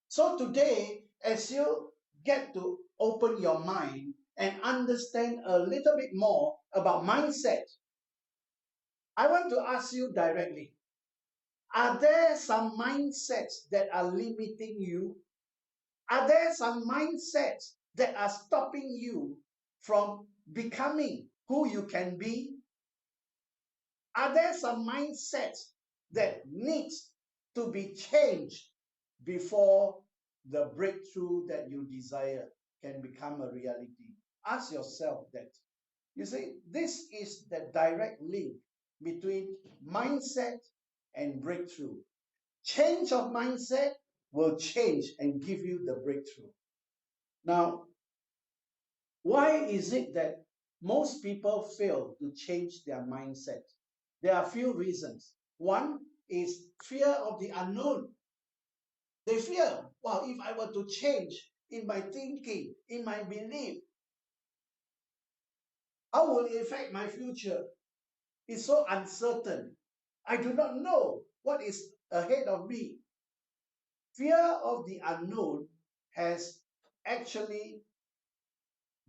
So today, as you get to open your mind and understand a little bit more about mindset, I want to ask you directly, are there some mindsets that are limiting you? Are there some mindsets that are stopping you from becoming who you can be? Are there some mindsets that needs to be changed before the breakthrough that you desire can become a reality? Ask yourself that. You see, this is the direct link between mindset and breakthrough. Change of mindset will change and give you the breakthrough. Now, why is it that most people fail to change their mindset? There are a few reasons. One is fear of the unknown. They fear, wow, if I were to change in my thinking, in my belief, how will it affect my future? It's so uncertain. I do not know what is ahead of me. Fear of the unknown has actually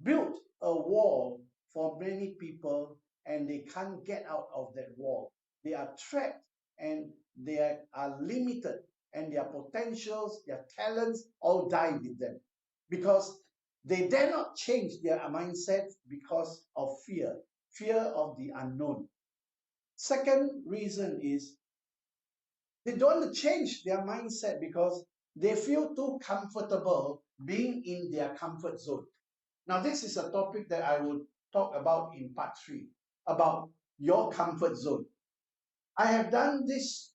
built a wall for many people, and they can't get out of that wall. They are trapped and they are limited, and their potentials, their talents all die with them because they dare not change their mindset because of fear of the unknown. Second reason is they don't want to change their mindset because they feel too comfortable being in their comfort zone. Now, this is a topic that I will talk about in part 3, about your comfort zone. I have done this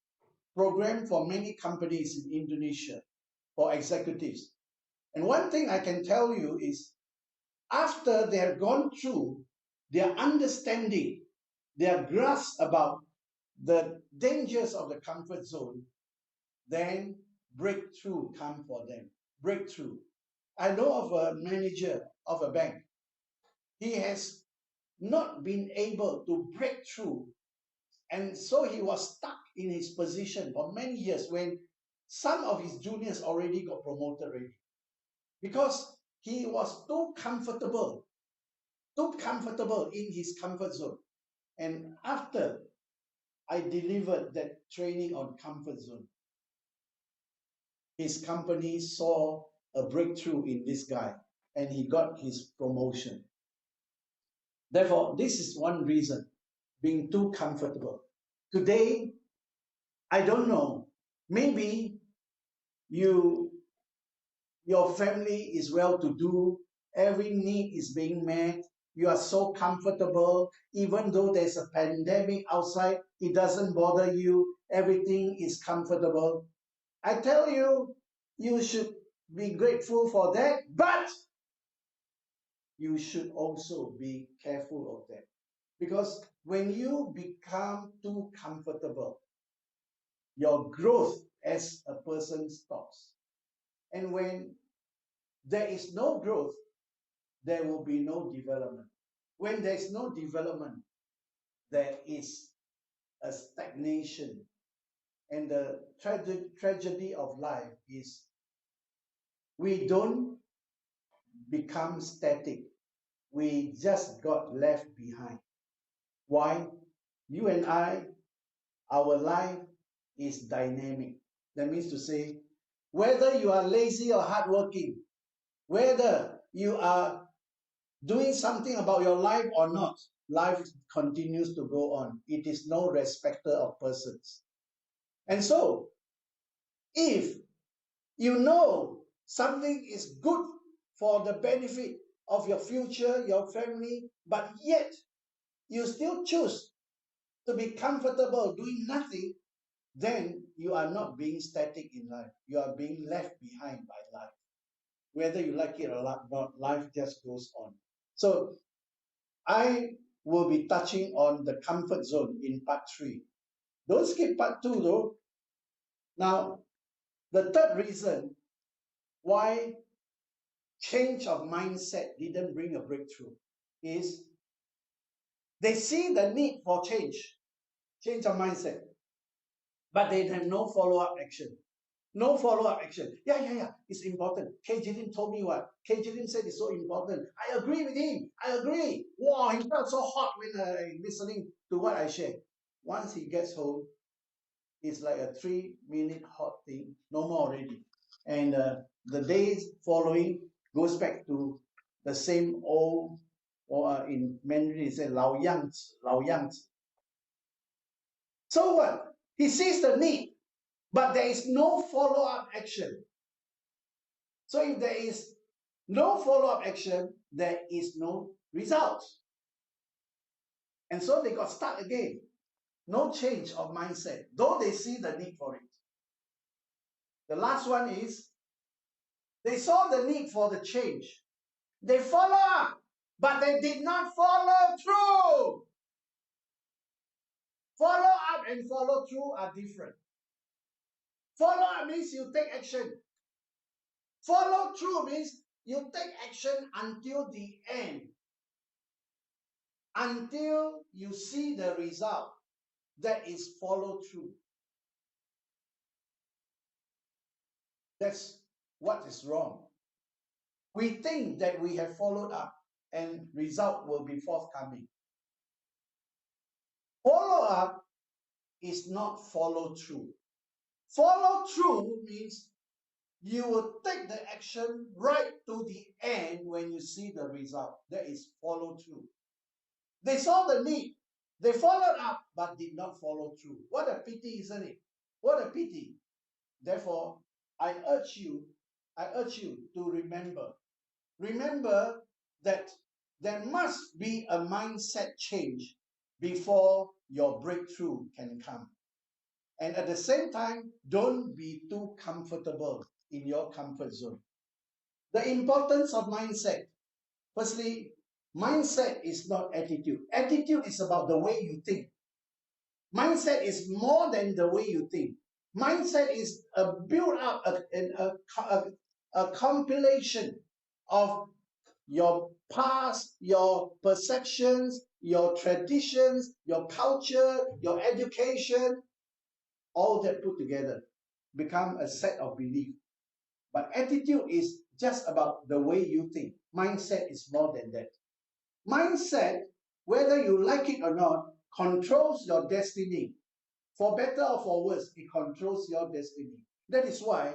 program for many companies in Indonesia, for executives. And one thing I can tell you is after they have gone through their understanding, their grasp about the dangers of the comfort zone, then breakthrough come for them. Breakthrough. I know of a manager of a bank. He has not been able to break through, and so he was stuck in his position for many years when some of his juniors already got promoted already, because he was too comfortable in his comfort zone. And after I delivered that training on comfort zone, his company saw a breakthrough in this guy and he got his promotion. Therefore, this is one reason, being too comfortable. Today, I don't know, maybe you, your family is well to do, every need is being met, you are so comfortable, even though there's a pandemic outside, it doesn't bother you, everything is comfortable. I tell you, you should be grateful for that, but you should also be careful of that. Because when you become too comfortable, your growth as a person stops. And when there is no growth, there will be no development. When there is no development, there is a stagnation. And the tragedy of life is we don't become static. We just got left behind. Why? You and I, our life is dynamic. That means to say, whether you are lazy or hardworking, whether you are doing something about your life or not, life continues to go on. It is no respecter of persons. And so, if you know something is good for the benefit of your future, your family, but yet you still choose to be comfortable doing nothing, then you are not being static in life. You are being left behind by life. Whether you like it or not, life just goes on. So I will be touching on the comfort zone in part 3. Don't skip part 2 though. Now, the third reason why change of mindset didn't bring a breakthrough is they see the need for change of mindset, but they have no follow-up action. No follow-up action. Yeah, it's important. KJ Lim told me what? KJ Lim said it's so important. I agree with him. I agree. Wow, he felt so hot when listening to what I shared. Once he gets home, it's like a 3-minute hot thing. No more already. And the days following goes back to the same old, or in Mandarin it says 老样子, 老样子. So what? He sees the need, but there is no follow-up action. So if there is no follow-up action, there is no result. And so they got stuck again. No change of mindset, though they see the need for it. The last one is, they saw the need for the change. They follow up, but they did not follow through. Follow up and follow through are different. Follow up means you take action. Follow through means you take action until the end. Until you see the result. That is follow through. That's what is wrong. We think that we have followed up and result will be forthcoming. Follow up is not follow through. Follow through means you will take the action right to the end when you see the result. That is follow through. They saw the need. They followed up but did not follow through. What a pity, isn't it? What a pity. Therefore, I urge you to remember that there must be a mindset change before your breakthrough can come. And at the same time, don't be too comfortable in your comfort zone. The importance of mindset. Firstly, mindset is not attitude. Attitude is about the way you think. Mindset is more than the way you think. Mindset is a build up, a compilation of your past, your perceptions, your traditions, your culture, your education, all that put together become a set of belief. But attitude is just about the way you think. Mindset is more than that. Mindset, whether you like it or not, controls your destiny. For better or for worse, it controls your destiny. That is why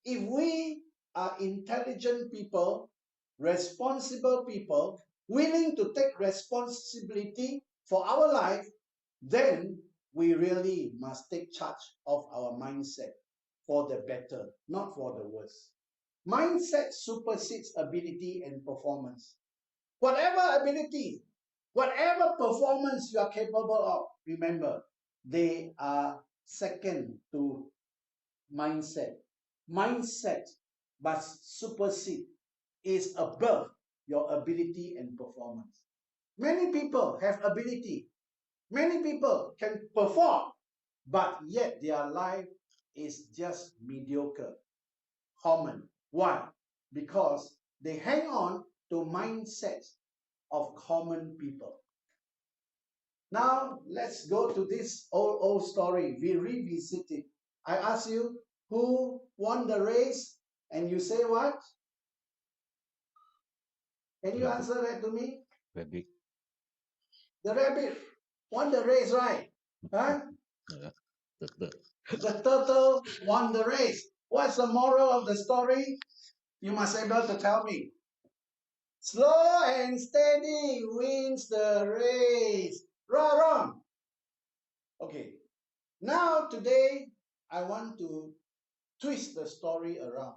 if we are intelligent people, responsible people, willing to take responsibility for our life, then we really must take charge of our mindset for the better, not for the worse. Mindset supersedes ability and performance. Whatever ability, whatever performance you are capable of, remember, they are second to mindset. Mindset must supersede, is above your ability and performance. Many people have ability. Many people can perform, but yet their life is just mediocre, common. Why? Because they hang on to mindsets of common people. Now let's go to this old story. We revisit it. I ask you, who won the race? And you say what? Can you answer that to me? Rabbit. The rabbit won the race, right? Huh? The turtle won the race. What's the moral of the story? You must be able to tell me. Slow and steady wins the race. Wrong. Okay. Now today I want to twist the story around.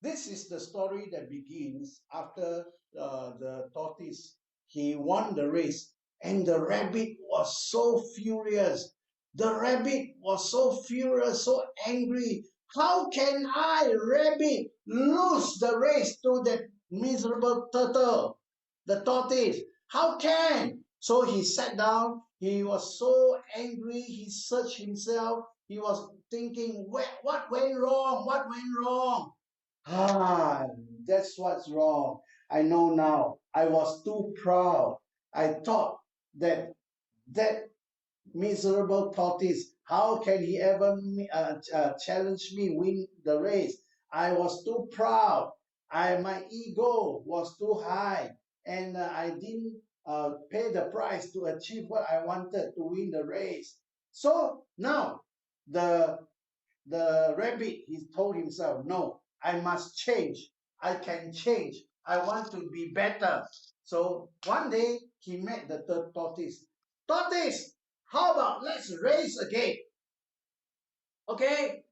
This is the story that begins after the tortoise. He won the race, and the rabbit was so furious. The rabbit was so furious, so angry. How can I, rabbit, lose the race to that miserable turtle, the tortoise? How can? So he sat down. He was so angry. He searched himself. He was thinking, what went wrong? What went wrong? Ah, that's what's wrong. I know now. I was too proud. I thought that that miserable tortoise, how can he ever challenge me, win the race? I was too proud. My ego was too high, and I didn't pay the price to achieve what I wanted to win the race. So now the rabbit, he told himself, no, I must change. I can change. I want to be better. So one day he met the tortoise. Tortoise, how about let's race again? Okay.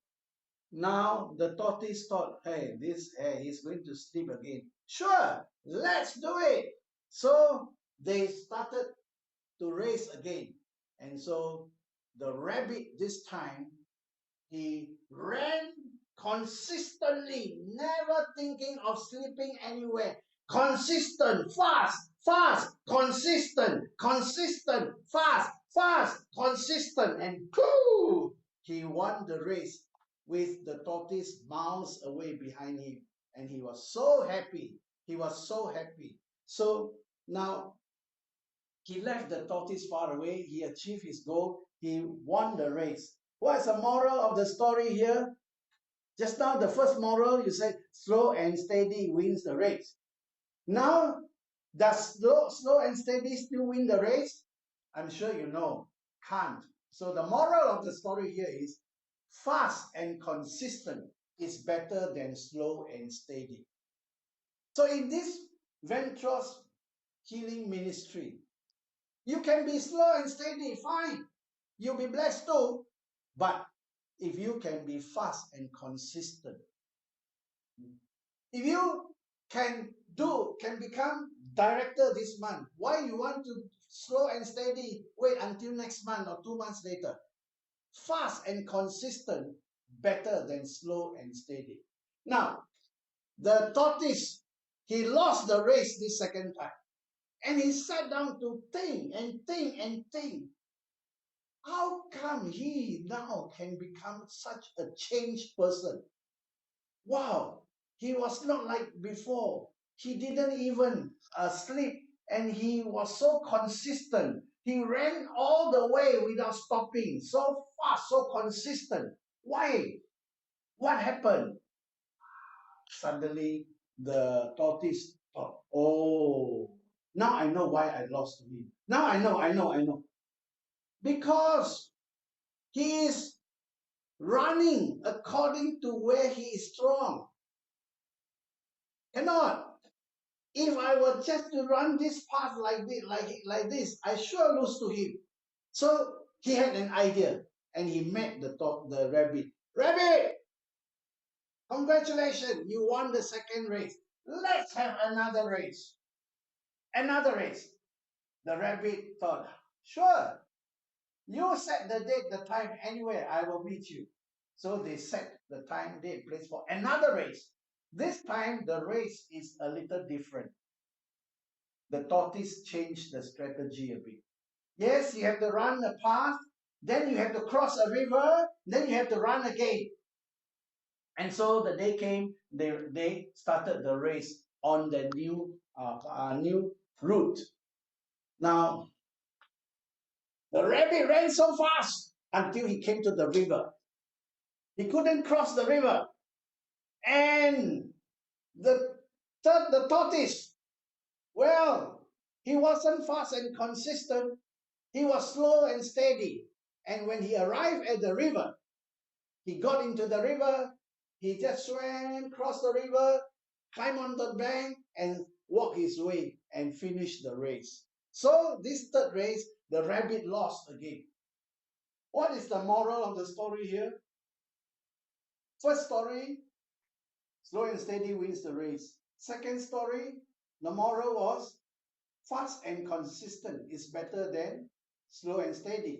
Now the tortoise thought, hey, he's going to sleep again. Sure, let's do it. So they started to race again. And so the rabbit this time, he ran consistently, never thinking of sleeping anywhere. Consistent, consistent, consistent, and pooh, he won the race with the tortoise miles away behind him. And he was so happy. He was so happy. So now he left the tortoise far away. He achieved his goal. He won the race. What's the moral of the story here? Just now, the first moral, you said slow and steady wins the race. Now, does slow and steady still win the race? I'm sure you know. Can't. So the moral of the story here is fast and consistent is better than slow and steady. So in this Ventros Healing Ministry, you can be slow and steady, fine. You'll be blessed too. But if you can be fast and consistent, if you can become director this month, why you want to slow and steady wait until next month or 2 months later? Fast and consistent better than slow and steady. Now, The tortoise, he lost the race this second time. And he sat down to think and think and think. How come he now can become such a changed person? Wow, he was not like before. He didn't even sleep, and he was so consistent. He ran all the way without stopping, so fast, so consistent. Why? What happened? Suddenly, the tortoise thought, oh, now I know why I lost to him. Now I know. Because he is running according to where he is strong. Cannot. If I were just to run this path like this, I sure lose to him. So he had an idea, and he met the rabbit. Rabbit, congratulations, you won the second race. Let's have another race. Another race. The rabbit thought, sure, you set the date, the time, anywhere, I will meet you. So they set the time, date, place for another race. This time, the race is a little different. The tortoise changed the strategy a bit. Yes, you have to run a path, then you have to cross a river, then you have to run again. And so the day came, they started the race on the new route. Now, the rabbit ran so fast until he came to the river. He couldn't cross the river. And the tortoise, well, he wasn't fast and consistent. He was slow and steady. And when he arrived at the river, he got into the river, he just swam, crossed the river, climbed on the bank, and walked his way and finished the race. So this third race, the rabbit lost again. What is the moral of the story here? First story, slow and steady wins the race. Second story, the moral was fast and consistent is better than slow and steady.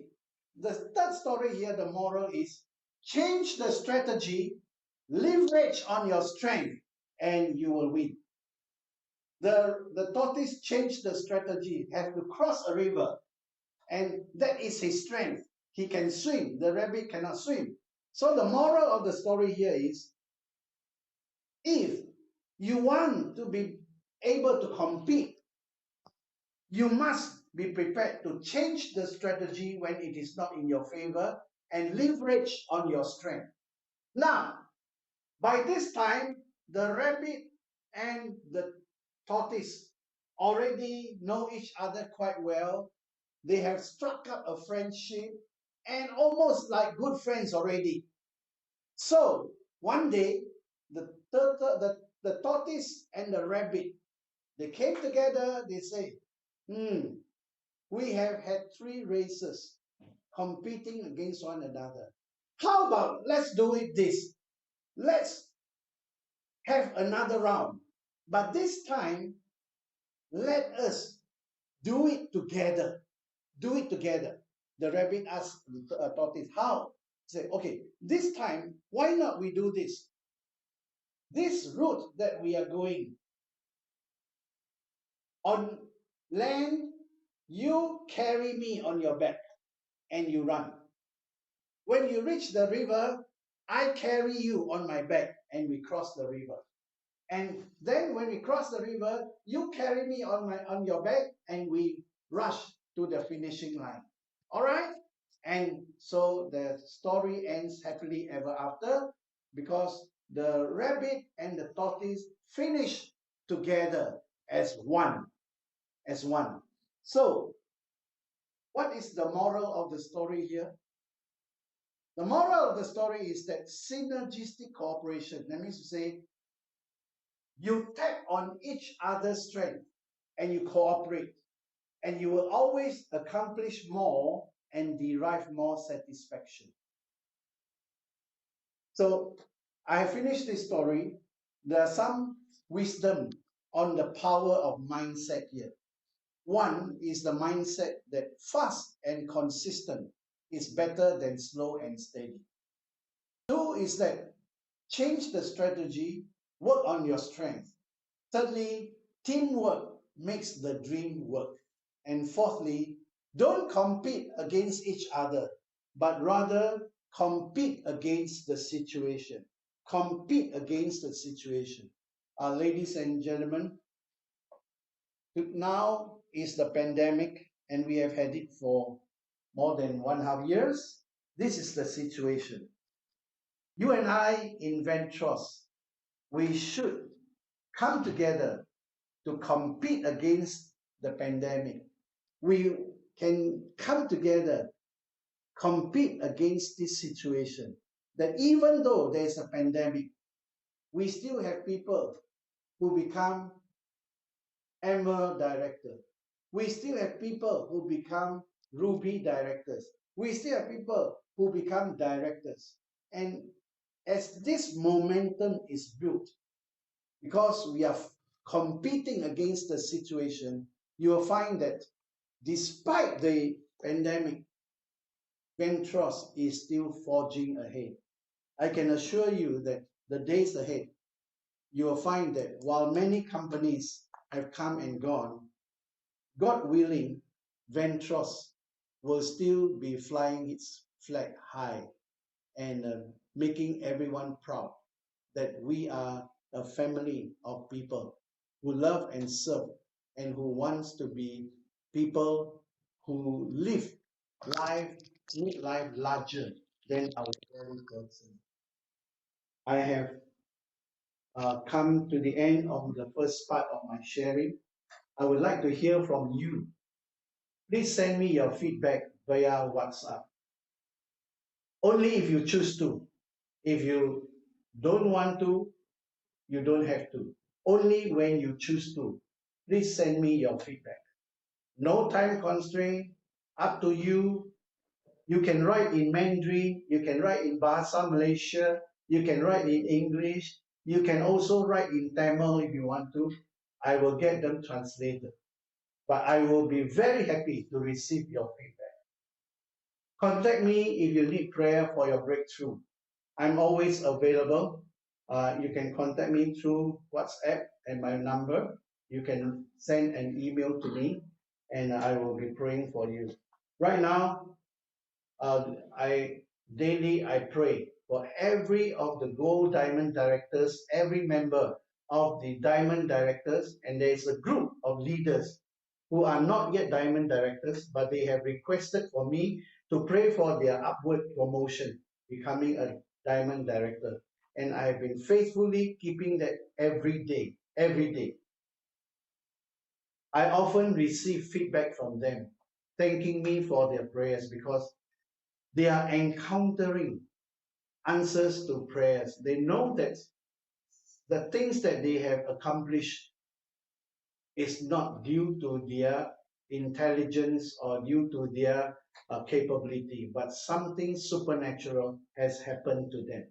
The third story here, the moral is change the strategy, leverage on your strength, and you will win. The tortoise changed the strategy, has to cross a river, and that is his strength. He can swim, the rabbit cannot swim. So the moral of the story here is, if you want to be able to compete, you must be prepared to change the strategy when it is not in your favor and leverage on your strength. Now, by this time, the rabbit and the tortoise already know each other quite well. They have struck up a friendship and almost like good friends already. So one day, the tortoise and the rabbit, they came together. They say, we have had 3 races competing against one another. How about let's do it this? Let's have another round. But this time, let us do it together. Do it together. The rabbit asked the tortoise, how? He said, okay, this time, why not we do this? This route that we are going, on land, you carry me on your back and you run. When you reach the river, I carry you on my back and we cross the river. And then when we cross the river, you carry me on your back and we rush to the finishing line. All right? And so the story ends happily ever after, because the rabbit and the tortoise finish together as one. As one. So, what is the moral of the story here? The moral of the story is that synergistic cooperation, that means to say, you tap on each other's strength and you cooperate, and you will always accomplish more and derive more satisfaction. So I have finished this story. There are some wisdom on the power of mindset here. One is the mindset that fast and consistent is better than slow and steady. Two is that change the strategy, Work on your strength. Thirdly, teamwork makes the dream work. And fourthly, don't compete against each other, but rather compete against the situation. Compete against the situation. Ladies and gentlemen, now is the pandemic, and we have had it for more than 1.5 years. This is the situation. You and I in Ventros, we should come together to compete against the pandemic. We can come together, compete against this situation. That even though there's a pandemic, we still have people who become Emerald director. We still have people who become Ruby directors. We still have people who become directors. And as this momentum is built, because we are competing against the situation, you will find that despite the pandemic, Ventros is still forging ahead. I can assure you that the days ahead, you will find that while many companies have come and gone, God willing, Ventros will still be flying its flag high and making everyone proud that we are a family of people who love and serve and who wants to be people who live life, make life larger than our very person. I have come to the end of the first part of my sharing. I would like to hear from you. Please send me your feedback via WhatsApp. Only if you choose to. If you don't want to, you don't have to. Only when you choose to. Please send me your feedback. No time constraint, up to you. You can write in Mandarin, you can write in Bahasa Malaysia, you can write in English, you can also write in Tamil if you want to. I will get them translated. But I will be very happy to receive your feedback. Contact me if you need prayer for your breakthrough. I'm always available. You can contact me through WhatsApp and my number. You can send an email to me and I will be praying for you. Right now, I pray for every of the Gold Diamond directors, every member of the Diamond directors, and there is a group of leaders who are not yet Diamond directors, but they have requested for me to pray for their upward promotion, becoming a Diamond director. And I have been faithfully keeping that every day, every day. I often receive feedback from them, thanking me for their prayers because they are encountering answers to prayers. They know that the things that they have accomplished is not due to their intelligence or due to their capability, but something supernatural has happened to them.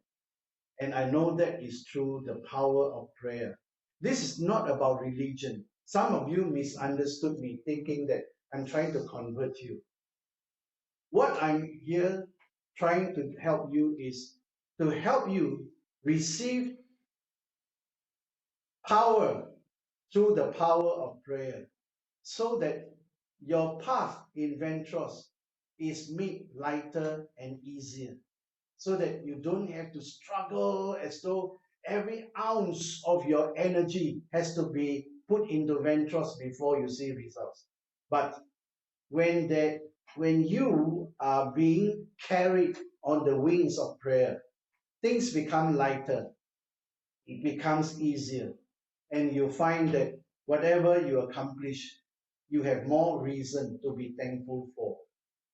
And I know that is through the power of prayer. This is not about religion. Some of you misunderstood me, thinking that I'm trying to convert you. What I'm here trying to help you is to help you receive power through the power of prayer, so that your path in Ventros is made lighter and easier, so that you don't have to struggle as though every ounce of your energy has to be put into Ventros before you see results. But when you are being carried on the wings of prayer, things become lighter, it becomes easier, and you find that whatever you accomplish, you have more reason to be thankful for.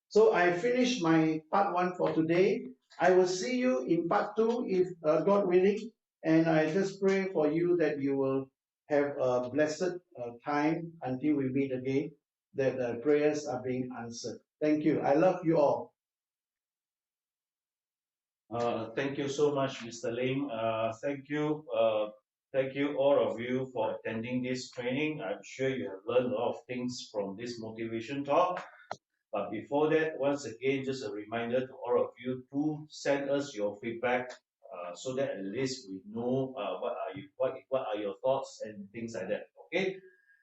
So I finished my part 1 for today. I will see you in part 2 if God willing, and I just pray for you that you will have a blessed time until we meet again, that the prayers are being answered. Thank you. I love you all. Thank you so much, Mr. Lim. Thank you all of you for attending this training. I'm sure you have learned a lot of things from this motivation talk. But before that, once again, just a reminder to all of you to send us your feedback so that at least we know what are your thoughts and things like that. Okay,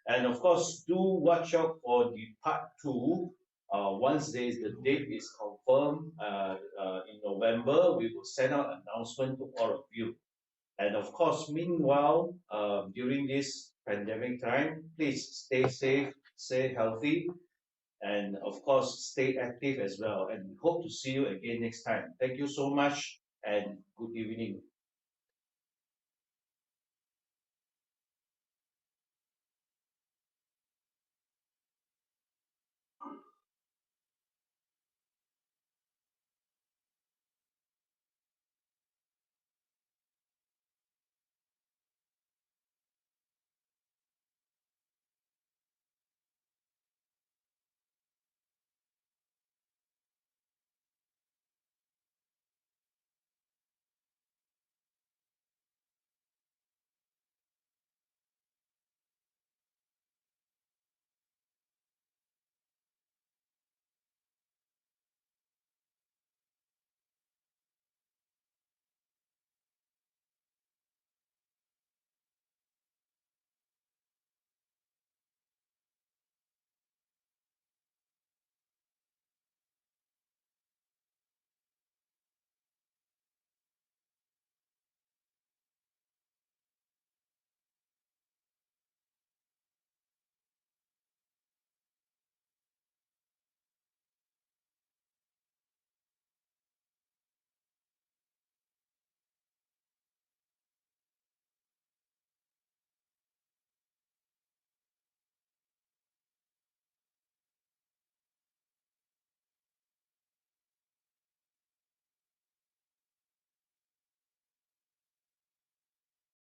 and of course, do watch out for the part two. Once the date is confirmed in November, we will send out announcement to all of you. And of course, meanwhile, during this pandemic time, please stay safe, stay healthy, and of course, stay active as well. And we hope to see you again next time. Thank you so much and good evening.